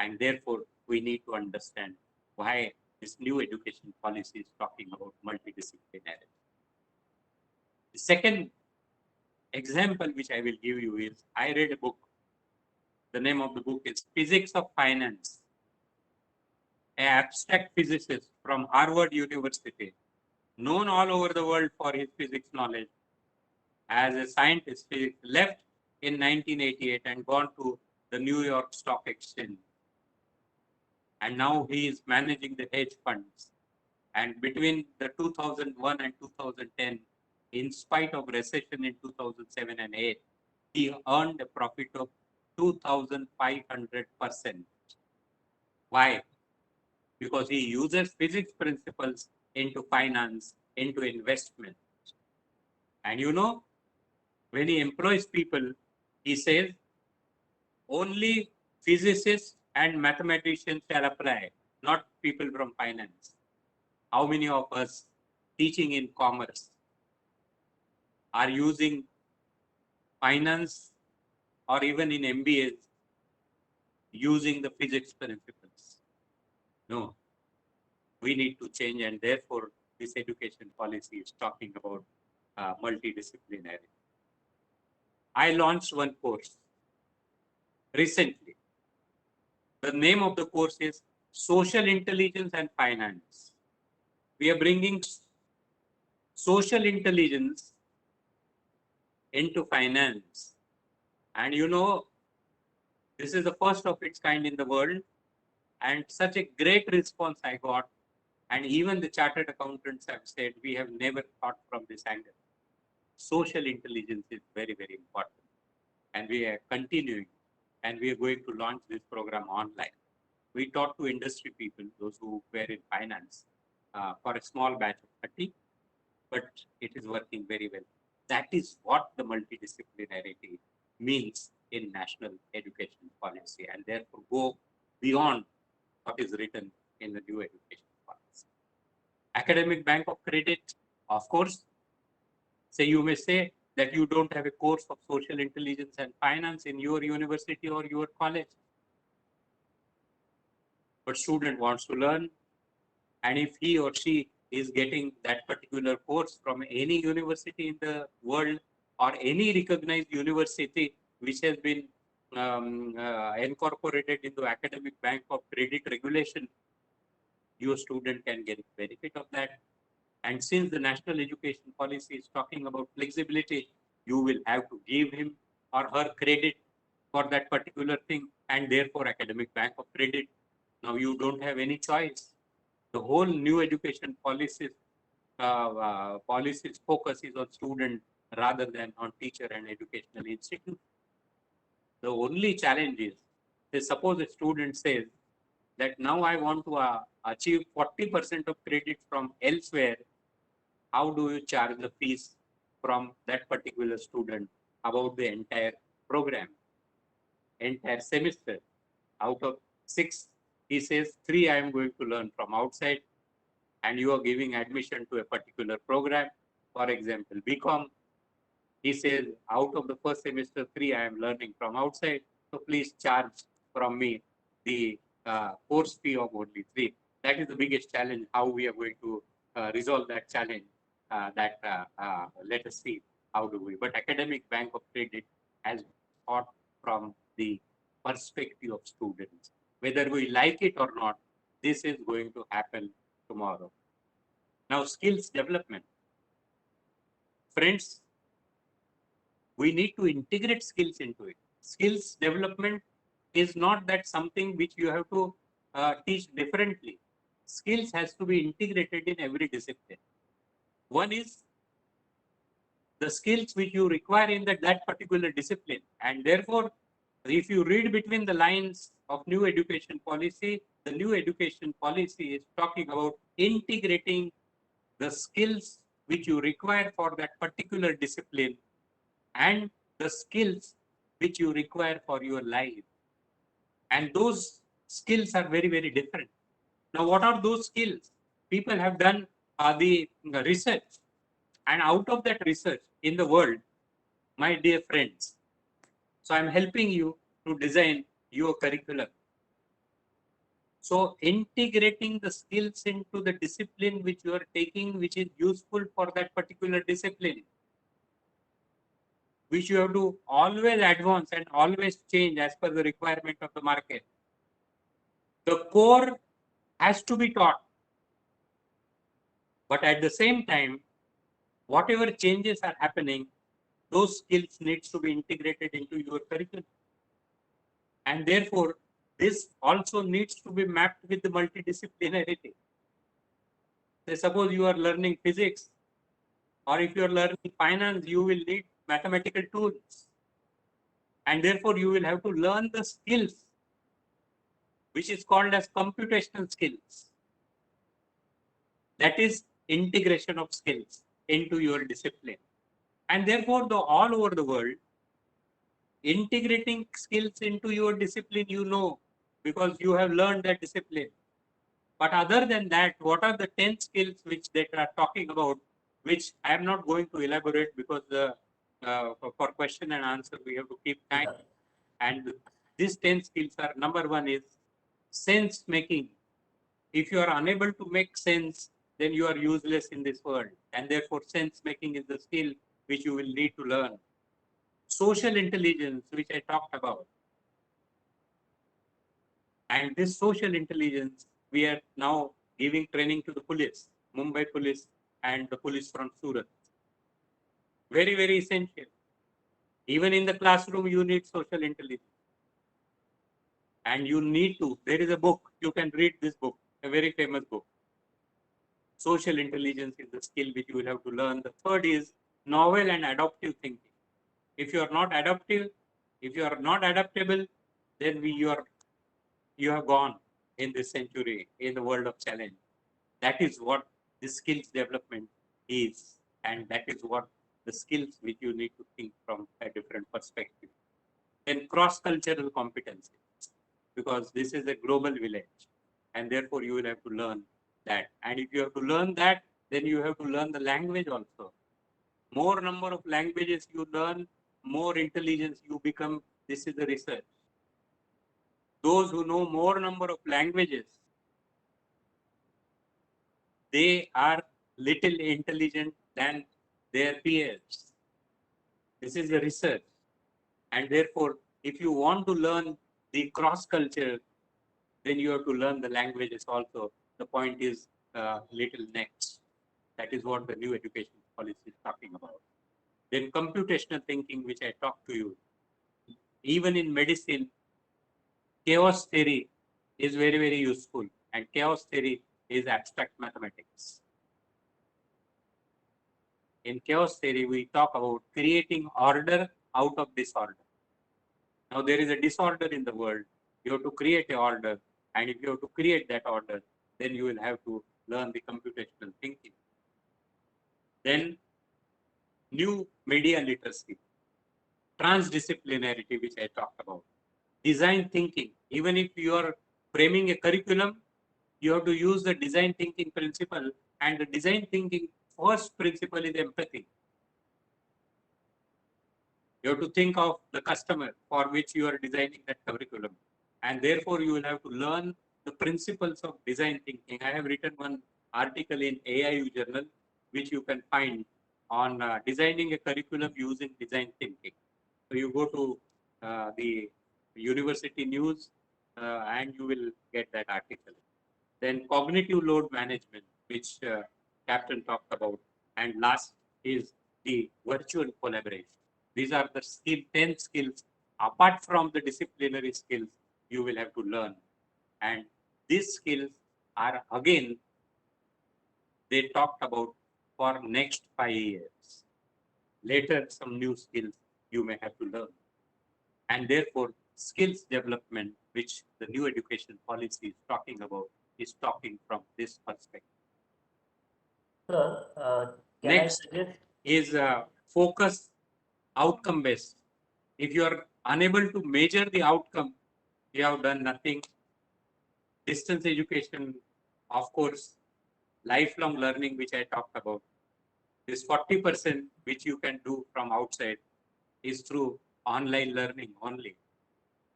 And therefore, we need to understand why this new education policy is talking about multidisciplinarity. The second example which I will give you is, I read a book. The name of the book is Physics of Finance. An abstract physicist from Harvard University, known all over the world for his physics knowledge, as a scientist, he left in 1988 and gone to the New York Stock Exchange. And now he is managing the hedge funds. And between the 2001 and 2010, in spite of recession in 2007 and 8, he earned a profit of 2,500%. Why? Because he uses physics principles into finance, into investment. And you know, when he employs people, he says, only physicists and mathematicians shall apply, not people from finance. How many of us teaching in commerce are using finance or even in MBAs using the physics principles? No, we need to change, and therefore this education policy is talking about multidisciplinary. I launched one course recently. The name of the course is Social Intelligence and Finance. We are bringing social intelligence into finance. And you know, this is the first of its kind in the world. And such a great response I got. And even the chartered accountants have said, we have never thought from this angle. Social intelligence is very, very important. And we are continuing. And we are going to launch this program online. We taught to industry people, those who were in finance, for a small batch of 30, but it is working very well. That is what the multidisciplinarity means in national education policy, and therefore go beyond what is written in the new education policy. Academic bank of credit, of course. So you may say that you don't have a course of social intelligence and finance in your university or your college. But student wants to learn, and if he or she is getting that particular course from any university in the world or any recognized university which has been incorporated into academic bank of credit regulation, your student can get benefit of that. And since the national education policy is talking about flexibility, you will have to give him or her credit for that particular thing, and therefore academic bank of credit. Now you don't have any choice. The whole new education policies focus is on student rather than on teacher and educational institute. The only challenge is suppose a student says that now I want to achieve 40% of credit from elsewhere. How do you charge the fees from that particular student about the entire program, entire semester? Out of 6, he says 3 I am going to learn from outside, and you are giving admission to a particular program, for example, BCom. He says, out of the first semester, 3 I am learning from outside, so please charge from me the course fee of only 3. That is the biggest challenge. How we are going to resolve that challenge, let us see how do we. But academic bank of credit has thought from the perspective of students. Whether we like it or not, this is going to happen tomorrow. Now, skills development. Friends, we need to integrate skills into it. Skills development is not that something which you have to teach differently. Skills has to be integrated in every discipline. One is the skills which you require in that particular discipline. And therefore, if you read between the lines of new education policy, the new education policy is talking about integrating the skills which you require for that particular discipline and the skills which you require for your life. And those skills are very, very different. Now, what are those skills? People have done the research, and out of that research in the world, my dear friends, so I'm helping you to design your curriculum. So integrating the skills into the discipline which you are taking, which is useful for that particular discipline, which you have to always advance and always change as per the requirement of the market. The core has to be taught, but at the same time, whatever changes are happening, those skills needs to be integrated into your curriculum. And therefore, this also needs to be mapped with the multidisciplinarity. Say, suppose you are learning physics, or if you are learning finance, you will need mathematical tools. And therefore, you will have to learn the skills, which is called as computational skills. That is integration of skills into your discipline. And therefore, all over the world, integrating skills into your discipline, you know, because you have learned that discipline. But other than that, what are the 10 skills which they are talking about, which I am not going to elaborate because for question and answer, we have to keep time. Yeah. And these 10 skills are, number one is sense making. If you are unable to make sense, then you are useless in this world. And therefore, sense making is the skill which you will need to learn. Social intelligence, which I talked about. And this social intelligence, we are now giving training to the police, Mumbai police and the police from Surat. Very, very essential. Even in the classroom, you need social intelligence. And you need to, there is a book, you can read this book, a very famous book. Social intelligence is the skill which you will have to learn. The third is novel and adaptive thinking. If you are not adaptive, if you are not adaptable, then you have gone in this century in the world of challenge. That is what the skills development is, and that is what the skills which you need to think from a different perspective. Then cross-cultural competency, because this is a global village, and therefore you will have to learn that. And if you have to learn that, then you have to learn the language also. More number of languages you learn, more intelligence you become. This is the research. Those who know more number of languages, they are little intelligent than their peers. This is the research. And therefore, if you want to learn the cross culture, then you have to learn the languages also. The point is little next. That is what the new education policy is talking about. Then computational thinking, which I talked to you. Even in medicine, chaos theory is very, very useful. And chaos theory is abstract mathematics. In chaos theory, we talk about creating order out of disorder. Now, there is a disorder in the world. You have to create an order. And if you have to create that order, then you will have to learn the computational thinking. Then, new media literacy, transdisciplinarity, which I talked about, design thinking. Even if you are framing a curriculum, you have to use the design thinking principle. And the design thinking first principle is empathy. You have to think of the customer for which you are designing that curriculum. And therefore, you will have to learn the principles of design thinking. I have written one article in AIU journal, which you can find on designing a curriculum using design thinking. So you go to the university news and you will get that article. Then cognitive load management, which Captain talked about. And last is the virtual collaboration. These are the 10 skills apart from the disciplinary skills you will have to learn. And these skills are again, they talked about for next 5 years. Later, some new skills you may have to learn. And therefore, skills development, which the new education policy is talking about, is talking from this perspective. Sir, Next I suggest is focus outcome based. If you are unable to measure the outcome, you have done nothing. Distance education, of course, lifelong learning, which I talked about, this 40% which you can do from outside is through online learning only.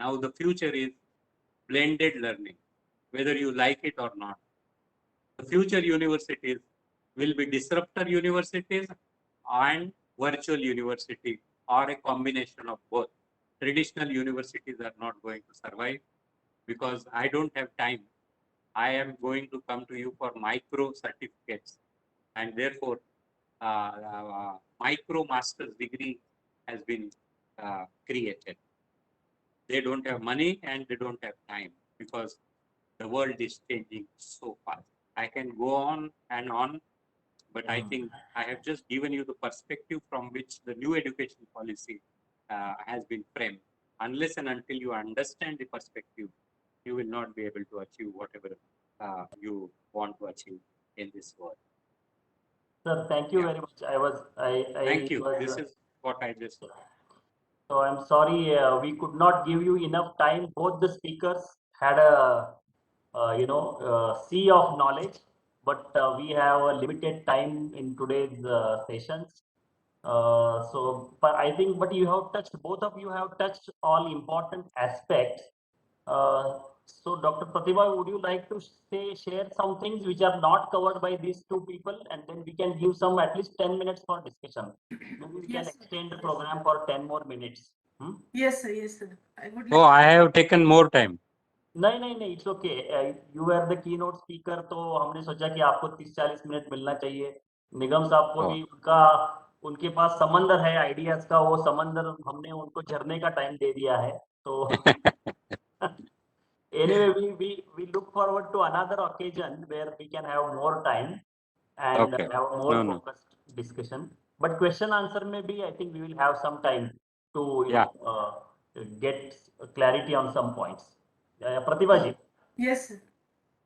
Now the future is blended learning, whether you like it or not. The future universities will be disruptor universities and virtual university, or a combination of both. Traditional universities are not going to survive because I don't have time. I am going to come to you for micro certificates, and therefore micro master's degree has been created. They don't have money and they don't have time because the world is changing so fast. I can go on and on, but I think I have just given you the perspective from which the new education policy has been framed. Unless and until you understand the perspective, you will not be able to achieve whatever you want to achieve in this world. Sir, thank you very much. Thank you. This is what I just. So I'm sorry we could not give you enough time. Both the speakers had a sea of knowledge, but we have a limited time in today's sessions. But I think, you have touched, both of you have touched all important aspects. So Dr. Pratibha, would you like to share some things which are not covered by these two people, and then we can give some at least 10 minutes for discussion. Maybe we can extend the program for 10 more minutes. Yes, sir. Yes, sir. I would. Oh, I have taken more time. नहीं, it's okay. You were the keynote speaker, तो हमने सोचा कि आपको 30-40 minute मिलना चाहिए. निगम साहब को भी उनके पास समंदर है आइडियाज का, वो समंदर हमने उनको झरने का टाइम दे दिया है. तो anyway, we look forward to another occasion where we can have more time and have more focused discussion. But question answer maybe I think we will have some time to get clarity on some points. Pratibha ji. Yes, sir.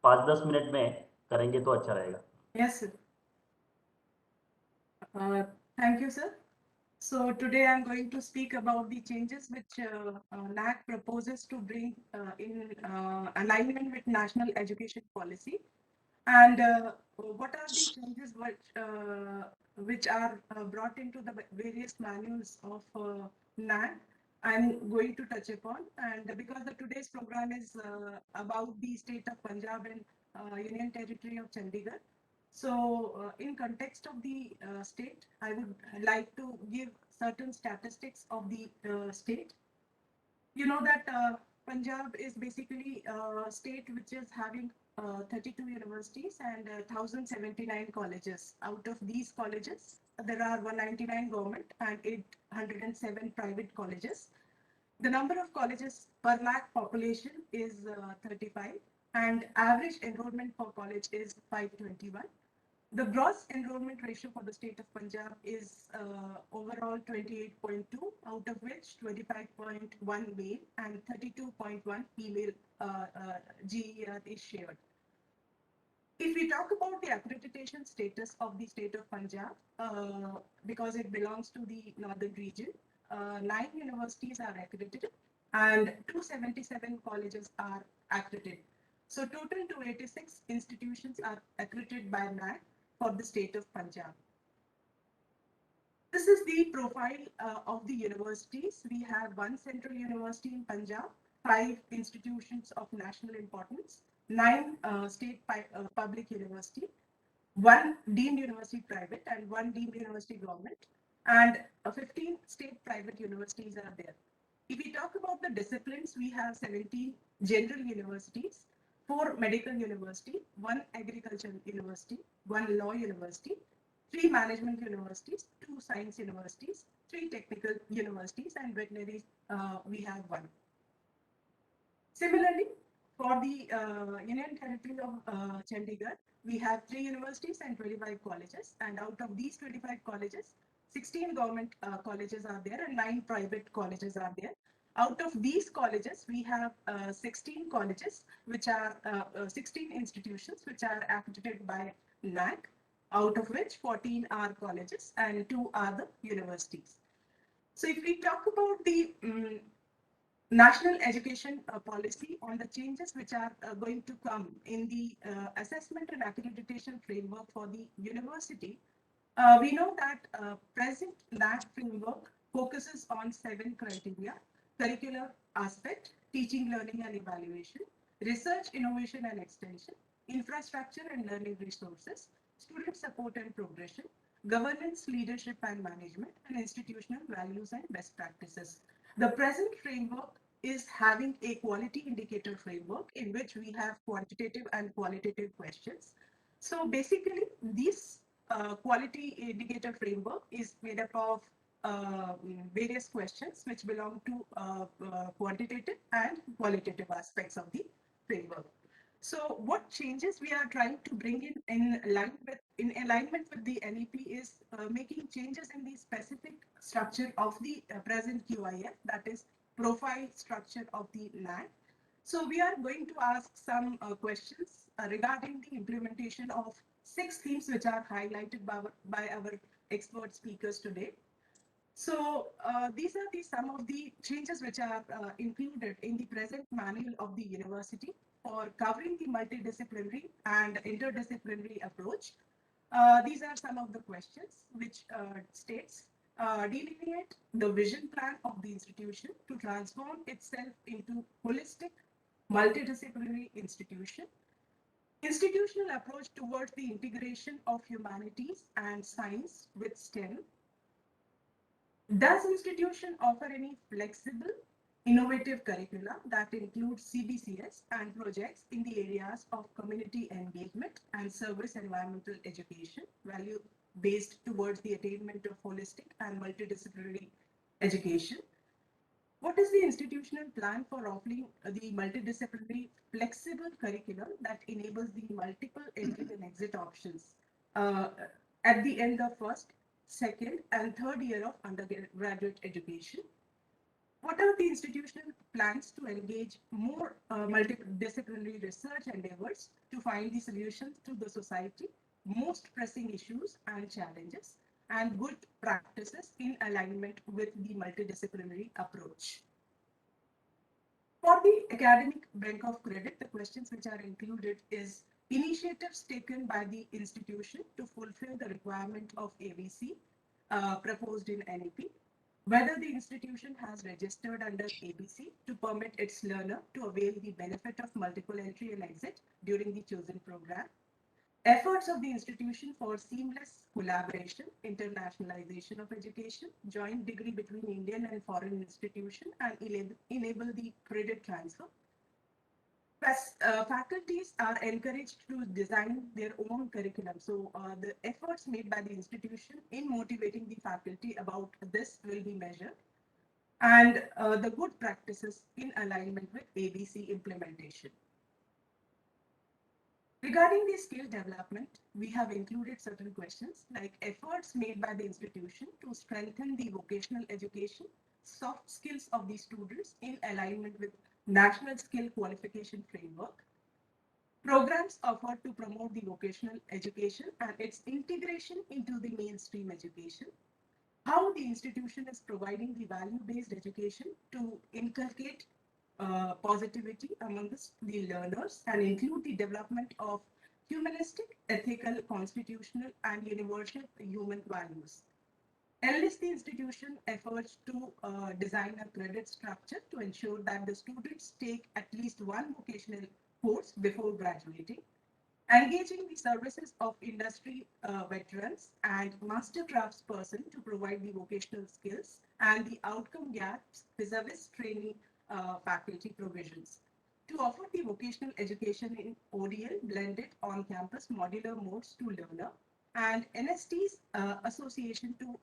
5-10 minute में करेंगे तो अच्छा रहेगा. Yes, sir. Thank you, sir. So today I'm going to speak about the changes which NAAC proposes to bring in alignment with national education policy, and what are the changes which are brought into the various manuals of NAAC. I'm going to touch upon, and because today's program is about the state of Punjab and Union Territory of Chandigarh. So in context of the state, I would like to give certain statistics of the state. You know that Punjab is basically a state which is having 32 universities and 1,079 colleges. Out of these colleges, there are 199 government and 807 private colleges. The number of colleges per lakh population is 35, and average enrollment per college is 521. The gross enrollment ratio for the state of Punjab is overall 28.2, out of which 25.1 male and 32.1 female GER is shared. If we talk about the accreditation status of the state of Punjab, because it belongs to the northern region, 9 universities are accredited and 277 colleges are accredited. So total 286 institutions are accredited by NAAC for the state of Punjab. This is the profile of the universities. We have 1 central university in Punjab, 5 institutions of national importance, 9 state public university, 1 deemed university private and 1 deemed university government, and 15 state private universities are there. If we talk about the disciplines, we have 17 general universities, 4 medical university, 1 agricultural university, 1 law university, 3 management universities, 2 science universities, 3 technical universities, and veterinary we have 1. Similarly, for the Union Territory of Chandigarh, we have 3 universities and 25 colleges, and out of these 25 colleges, 16 government colleges are there and 9 private colleges are there. Out of these colleges, we have 16 colleges, which are 16 institutions which are accredited by NAAC, out of which 14 are colleges and 2 are the universities. So if we talk about the national education policy on the changes which are going to come in the assessment and accreditation framework for the university, we know that present NAAC framework focuses on 7 criteria: curricular aspect, teaching, learning, and evaluation; research, innovation and extension, infrastructure and learning resources, student support and progression, governance, leadership and management, and institutional values and best practices. The present framework is having a quality indicator framework in which we have quantitative and qualitative questions. So basically, this quality indicator framework is made up of various questions which belong to quantitative and qualitative aspects of the framework. So what changes we are trying to bring in alignment with the NEP is making changes in the specific structure of the present QIF, that is profile structure of the NAAC. So we are going to ask some questions regarding the implementation of 6 themes which are highlighted by our expert speakers today. So these are some of the changes which are included in the present manual of the university for covering the multidisciplinary and interdisciplinary approach. These are some of the questions which states delineate the vision plan of the institution to transform itself into holistic multidisciplinary institution. Institutional approach towards the integration of humanities and science with STEM. Does institution offer any flexible, innovative curricula that include CBCS and projects in the areas of community engagement and service environmental education, value based towards the attainment of holistic and multidisciplinary education? What is the institutional plan for offering the multidisciplinary flexible curriculum that enables the multiple entry and exit options at the end of first, second, and third year of undergraduate education? What are the institutional plans to engage more multidisciplinary research endeavors to find the solutions to the society most pressing issues and challenges, and good practices in alignment with the multidisciplinary approach? For the academic bank of credit, the questions which are included is initiatives taken by the institution to fulfill the requirement of ABC proposed in NEP, whether the institution has registered under ABC to permit its learner to avail the benefit of multiple entry and exit during the chosen program, efforts of the institution for seamless collaboration, internationalization of education, joint degree between Indian and foreign institution, and enable the credit transfer. Faculties are encouraged to design their own curriculum. So the efforts made by the institution in motivating the faculty about this will be measured, and the good practices in alignment with ABC implementation. Regarding the skill development, we have included certain questions like efforts made by the institution to strengthen the vocational education, soft skills of the students in alignment with National Skill Qualification Framework, programs offered to promote the vocational education and its integration into the mainstream education, how the institution is providing the value-based education to inculcate positivity among the learners and include the development of humanistic, ethical, constitutional, and universal human values. Enlist the institution efforts to design a credit structure to ensure that the students take at least one vocational course before graduating, engaging the services of industry veterans and master craftsperson to provide the vocational skills and the outcome gaps vis-a-vis training faculty provisions, to offer the vocational education in ODL blended on-campus modular modes to learner, and NST's association to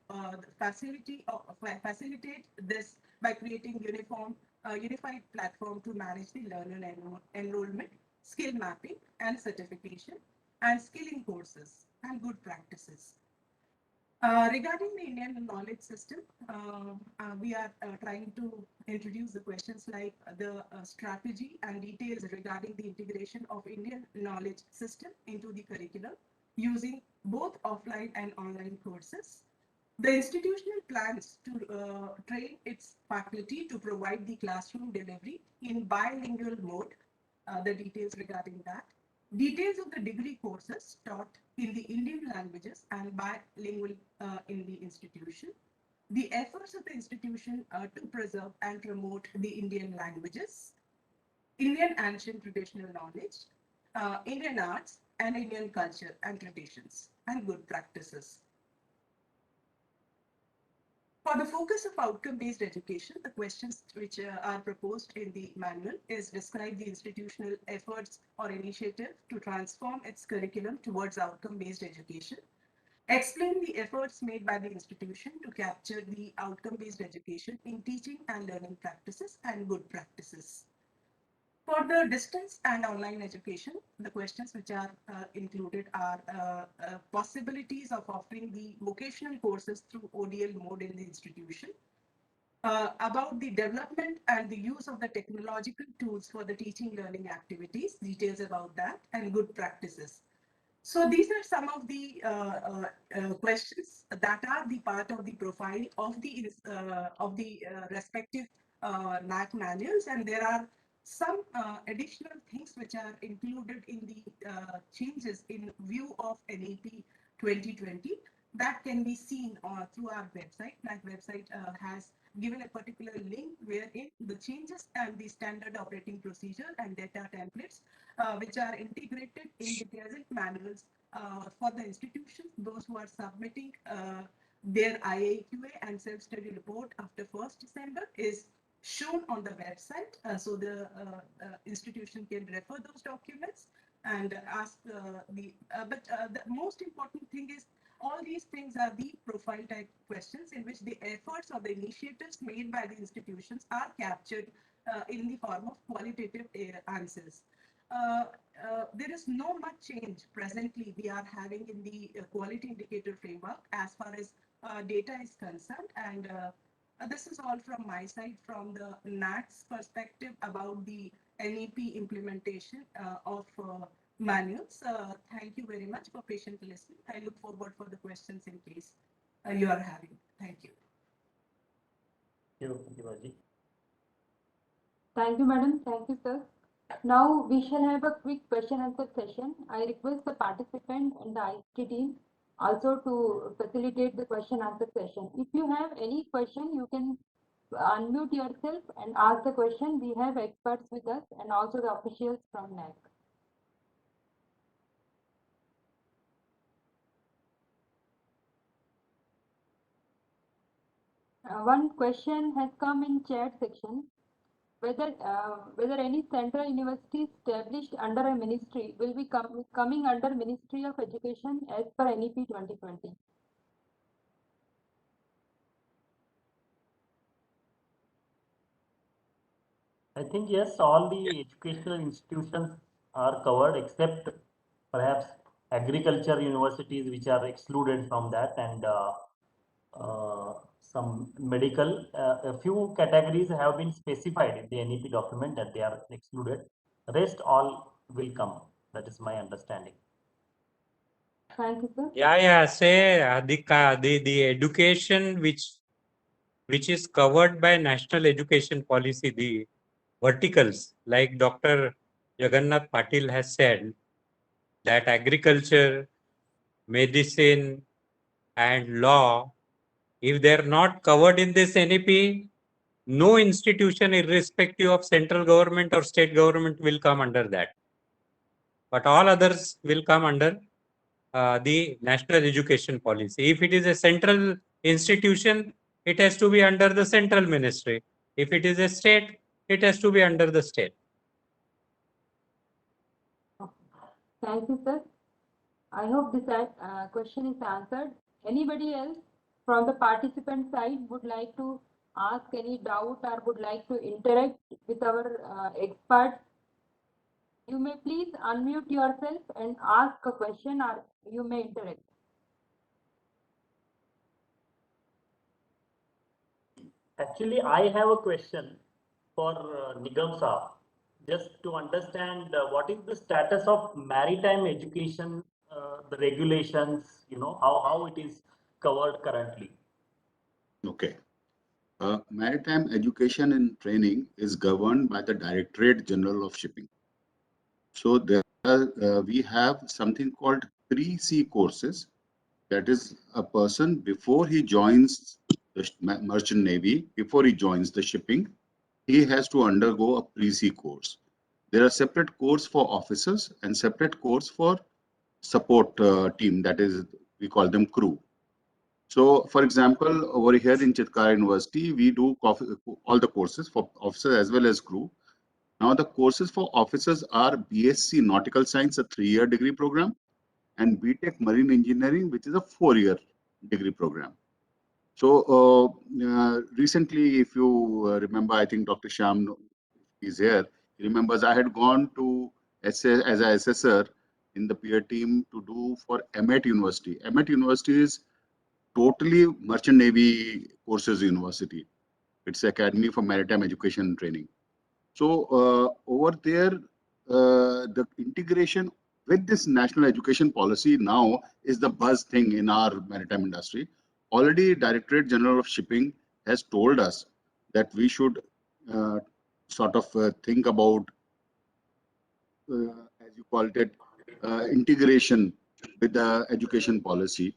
facilitate this by creating unified platform to manage the learner enrollment, skill mapping and certification, and skilling courses and good practices. Regarding the Indian knowledge system, we are trying to introduce the questions like the strategy and details regarding the integration of Indian knowledge system into the curriculum using both offline and online courses. The institutional plans to train its faculty to provide the classroom delivery in bilingual mode, the details regarding that. Details of the degree courses taught in the Indian languages and bilingual in the institution. The efforts of the institution to preserve and promote the Indian languages. Indian ancient traditional knowledge, Indian arts, and Indian culture and traditions and good practices. For the focus of outcome-based education, the questions which are proposed in the manual is describe the institutional efforts or initiative to transform its curriculum towards outcome-based education. Explain the efforts made by the institution to capture the outcome-based education in teaching and learning practices and good practices. For the distance and online education, the questions which are included are possibilities of offering the vocational courses through ODL mode in the institution, about the development and the use of the technological tools for the teaching learning activities, details about that, and good practices. So these are some of the questions that are the part of the profile of the respective NAAC manuals, and there are some additional things which are included in the changes in view of NEP 2020 that can be seen through our website. NAAC website has given a particular link wherein the changes and the standard operating procedure and data templates which are integrated in the present manuals for the institutions, those who are submitting their IAQA and self-study report after 1st December is shown on the website. So the institution can refer those documents and ask the most important thing is all these things are the profile type questions in which the efforts or the initiatives made by the institutions are captured in the form of qualitative answers. There is no much change presently we are having in the quality indicator framework as far as data is concerned, and this is all from my side from the NAAC's perspective about the NEP implementation of manuals. Thank you very much for patient listening. I look forward for the questions in case you are having. Thank you. Thank you, Divaji. Thank you, madam. Thank you, sir. Now we shall have a quick question answer session. I request the participant and the IT team also to facilitate the question answer session. If you have any question, you can unmute yourself and ask the question. We have experts with us and also the officials from NAAC. One question has come in chat section. Whether any central university established under a ministry will be coming under Ministry of Education as per NEP 2020. I think yes, all the educational institutions are covered except perhaps agriculture universities which are excluded from that, and some medical. A few categories have been specified in the NEP document that they are excluded. Rest all will come. That is my understanding. Thank you, sir. Yeah. Say the education which is covered by National Education Policy, the verticals, like Dr. Jagannath Patil has said, that agriculture, medicine, and law, if they are not covered in this NEP, no institution, irrespective of central government or state government, will come under that. But all others will come under the National Education Policy. If it is a central institution, it has to be under the central ministry. If it is a state, it has to be under the state. Thank you, sir. I hope this question is answered. Anybody else from the participant side would like to ask any doubt or would like to interact with our experts? You may please unmute yourself and ask a question, or you may interact. Actually, I have a question for Nigam Saab, just to understand what is the status of maritime education, the regulations, how it is covered currently. Okay. Maritime education and training is governed by the Directorate General of Shipping. So there are, we have something called 3C courses. That is, a person before he joins the merchant navy, before he joins the shipping, he has to undergo a pre-C course. There are separate course for officers and separate course for support team. That is, we call them crew. So, for example, over here in Chitkara University, we do all the courses for officers as well as crew. Now, the courses for officers are BSc Nautical Science, a 3-year degree program, and BTech Marine Engineering, which is a 4-year degree program. So, recently, if you remember, I think Dr. Shyam is here. He remembers I had gone to as an assessor in the peer team to do for EMET University. EMET University is totally Merchant Navy Courses University. It's Academy for Maritime Education and Training. So over there, the integration with this national education policy now is the buzz thing in our maritime industry. Already, Directorate General of Shipping has told us that we should sort of think about, as you called it, integration with the education policy.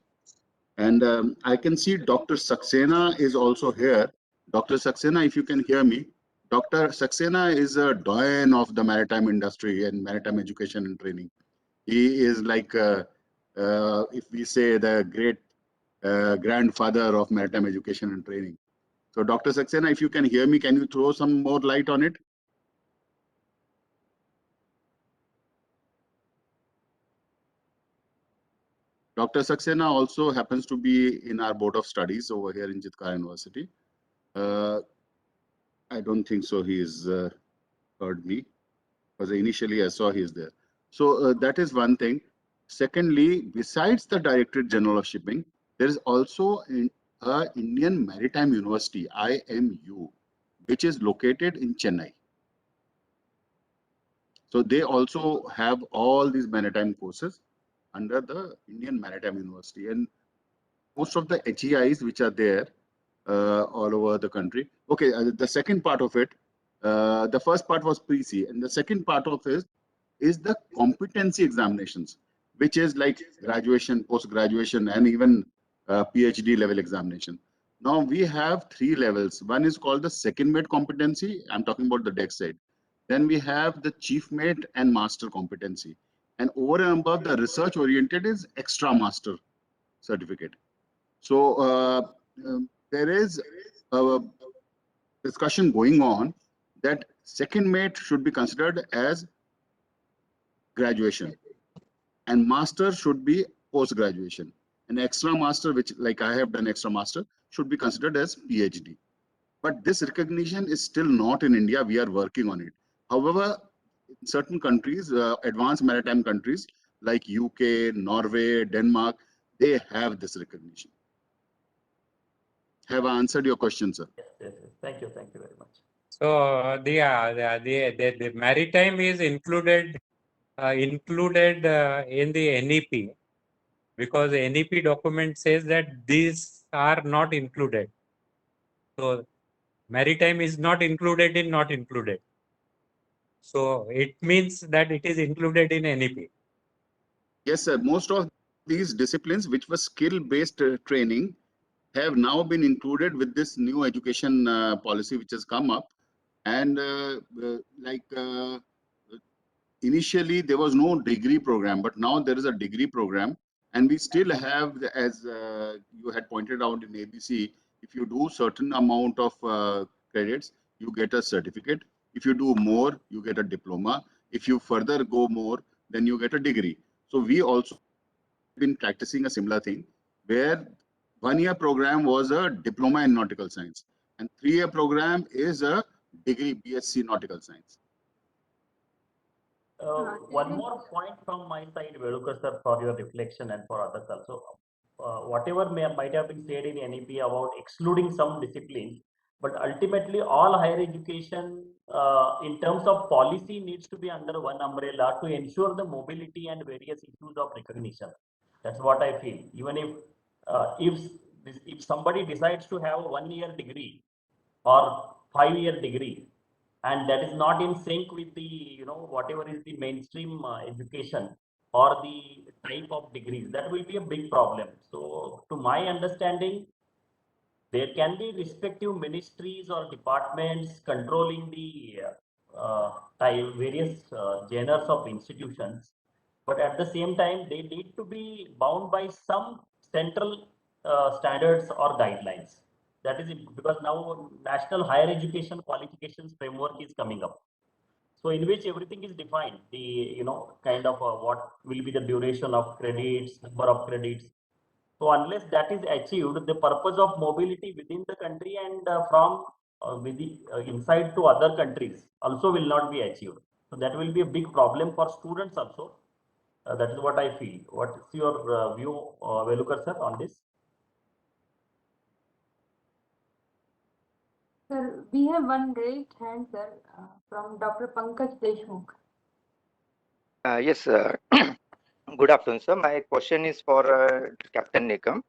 And I can see Dr. Saxena is also here. Dr. Saxena, if you can hear me, Dr. Saxena is a doyen of the maritime industry and maritime education and training. He is like, if we say, the great grandfather of maritime education and training. So, Dr. Saxena, if you can hear me, can you throw some more light on it? Dr. Saxena also happens to be in our board of studies over here in Chitkara University. I don't think so. He's heard me because initially I saw he is there. So that is one thing. Secondly, besides the Directorate General of Shipping, there is also Indian Maritime University, IMU, which is located in Chennai. So they also have all these maritime courses under the Indian Maritime University, and most of the HEIs which are there all over the country. Okay, the second part of it, the first part was pre-C, and the second part of it is the competency examinations, which is like graduation, post-graduation, and even PhD level examination. Now we have 3 levels. One is called the second mate competency. I'm talking about the deck side. Then we have the chief mate and master competency. And over and above, the research oriented is extra master certificate. So there is a discussion going on that second mate should be considered as graduation and master should be post graduation. An extra master, which like I have done extra master, should be considered as PhD. But this recognition is still not in India. We are working on it. However, in certain countries, advanced maritime countries like UK, Norway, Denmark, they have this recognition. Have I answered your question, sir? Yes, yes, yes. Thank you very much. So the maritime is included in the NEP, because the NEP document says that these are not included. So maritime is not included in not included. So it means that it is included in NEP. Yes, sir. Most of these disciplines, which were skill-based training, have now been included with this new education policy which has come up. And initially there was no degree program, but now there is a degree program, and we still have, as you had pointed out in ABC, if you do certain amount of credits, you get a certificate. If you do more, you get a diploma. If you further go more, then you get a degree. So we also been practicing a similar thing, where 1-year program was a diploma in nautical science, and 3-year program is a degree BSc nautical science. One more point from my side, Vedukar sir, for your reflection and for others also. Whatever might have been said in NEP about excluding some disciplines, but ultimately all higher education in terms of policy needs to be under one umbrella to ensure the mobility and various issues of recognition. That's what I feel. Even if somebody decides to have a 1-year degree or 5-year degree, and that is not in sync with the whatever is the mainstream education or the type of degrees, that will be a big problem. So to my understanding, there can be respective ministries or departments controlling the various genres of institutions, but at the same time they need to be bound by some central standards or guidelines. That is because now national higher education qualifications framework is coming up, so in which everything is defined, the kind of what will be the duration of credits, number of credits. So unless that is achieved, the purpose of mobility within the country and from inside to other countries also will not be achieved. So that will be a big problem for students also. That is what I feel. What is your view, Velukar sir, on this? Sir, we have one raised hand, sir, from Dr. Pankaj Deshmukh. Yes, good afternoon, sir. My question is for Captain Nikam.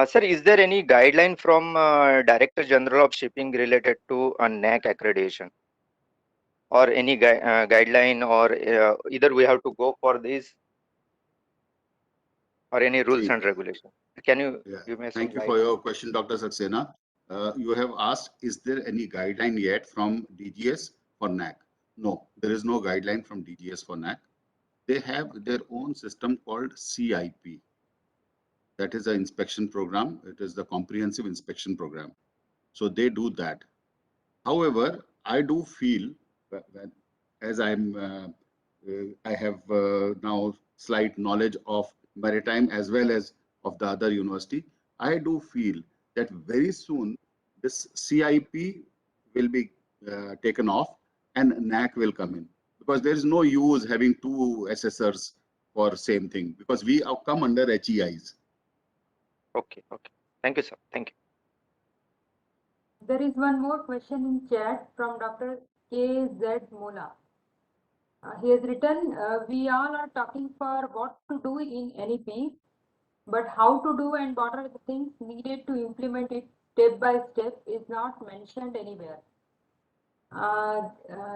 Sir, is there any guideline from Director General of Shipping related to a NAAC accreditation, or any guideline, or either we have to go for this, or any rules See, and regulations? Can you give me some thank you light for on your this? question, Dr. Saxena. You have asked, is there any guideline yet from DGS for NAAC? No, there is no guideline from DGS for NAAC. They have their own system called CIP. That is an inspection program. It is the comprehensive inspection program. So they do that. However, I do feel that as I have now slight knowledge of maritime as well as of the other university, I do feel that very soon this CIP will be taken off and NAAC will come in, because there is no use having two assessors for same thing, because we have come under HEIs. Okay, okay. Thank you, sir. Thank you. There is one more question in chat from Dr. K.Z. Mola. He has written, we all are talking for what to do in NEP, but how to do and what are the things needed to implement it step by step is not mentioned anywhere.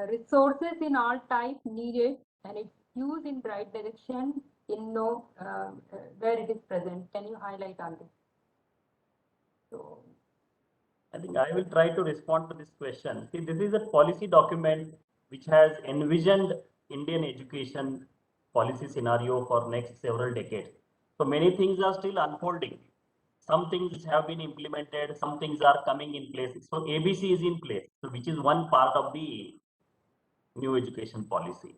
Resources in all type needed and its use in right direction in where it is present. Can you highlight on this? So, I think I will try to respond to this question. See, this is a policy document which has envisioned Indian education policy scenario for next several decades. So many things are still unfolding. Some things have been implemented, some things are coming in place. So ABC is in place, so which is one part of the new education policy.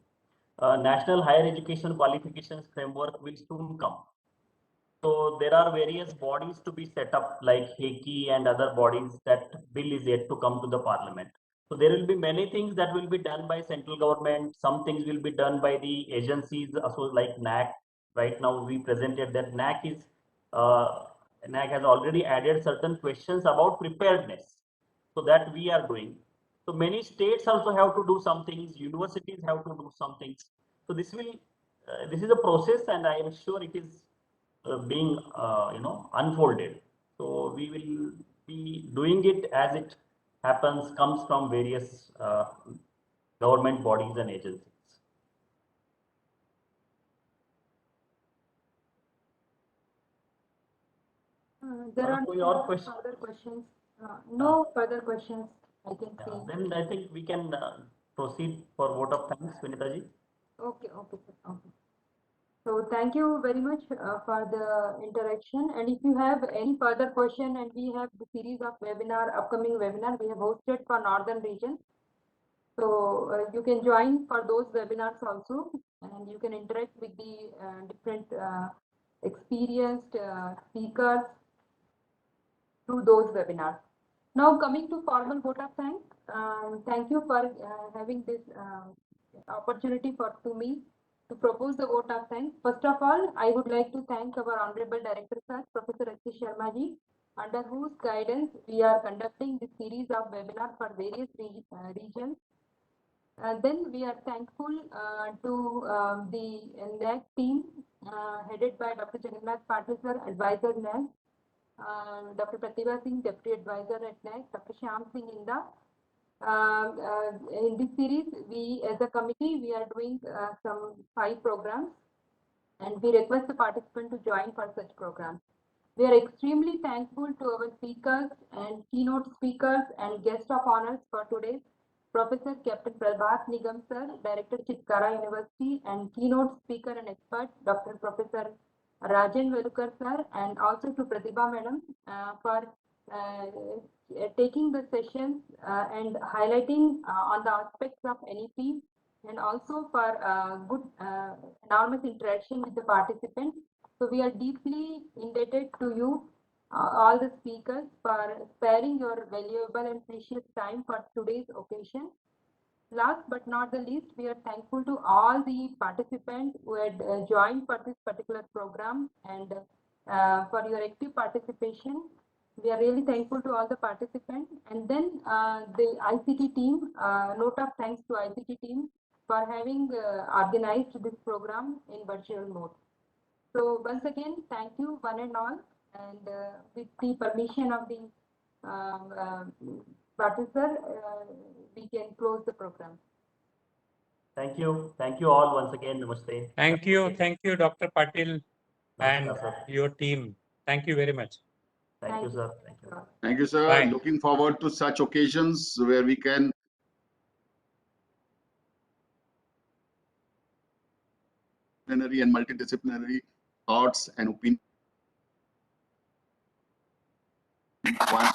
National Higher Education Qualifications Framework will soon come. So there are various bodies to be set up like HECI and other bodies. That bill is yet to come to the parliament. So there will be many things that will be done by central government. Some things will be done by the agencies, also like NAAC. Right now we presented that NAAC has already added certain questions about preparedness. So that we are doing. So many states also have to do some things. Universities have to do some things. So this is a process, and I am sure it is being unfolded. So we will be doing it as it happens, comes from various government bodies and agencies. there are your no further questions. No further questions I can see. Then I think we can proceed for vote of thanks, Vinitaji. Okay, okay, sir. Okay. So thank you very much for the interaction. And if you have any further question, and we have the series of upcoming webinar we have hosted for Northern region. So you can join for those webinars also, and you can interact with the different experienced speakers through those webinars. Now coming to formal vote of thanks. Thank you for having this opportunity to me to propose the vote of thanks. First of all, I would like to thank our Honorable Director Sir, Professor S. Sharma ji, under whose guidance we are conducting this series of webinars for various regions. Then we are thankful to the NAAC team headed by Dr. Jagannath Patil sir, advisor NAAC, Dr. Pratibha Singh, Deputy Advisor at NAAC, Dr. Shyam Singh Inda. In this series, we as a committee, we are doing some 5 programs, and we request the participant to join for such programs. We are extremely thankful to our speakers and keynote speakers and guest of honors for today. Professor Captain Prabhat Nigam sir, Director Chitkara University, and keynote speaker and expert Dr. Professor Rajan sir, and also to Pratibha madam for taking the sessions and highlighting on the aspects of NEP, and also for good enormous interaction with the participants. So we are deeply indebted to you, all the speakers, for sparing your valuable and precious time for today's occasion. Last but not the least, we are thankful to all the participants who had joined for this particular program, and for your active participation. We are really thankful to all the participants. And then the ICT team, note of thanks to ICT team for having organized this program in virtual mode. So once again, thank you one and all, and with the permission of the Professor, we can close the program. Thank you. Thank you all once again. Namaste. Thank you, Dr. Patil and Namaskar, sir. your team. Thank you very much. Thank you, sir. Thank you. Thank you, sir. Bye. Looking forward to such occasions where we can disciplinary and multidisciplinary thoughts and opinions. One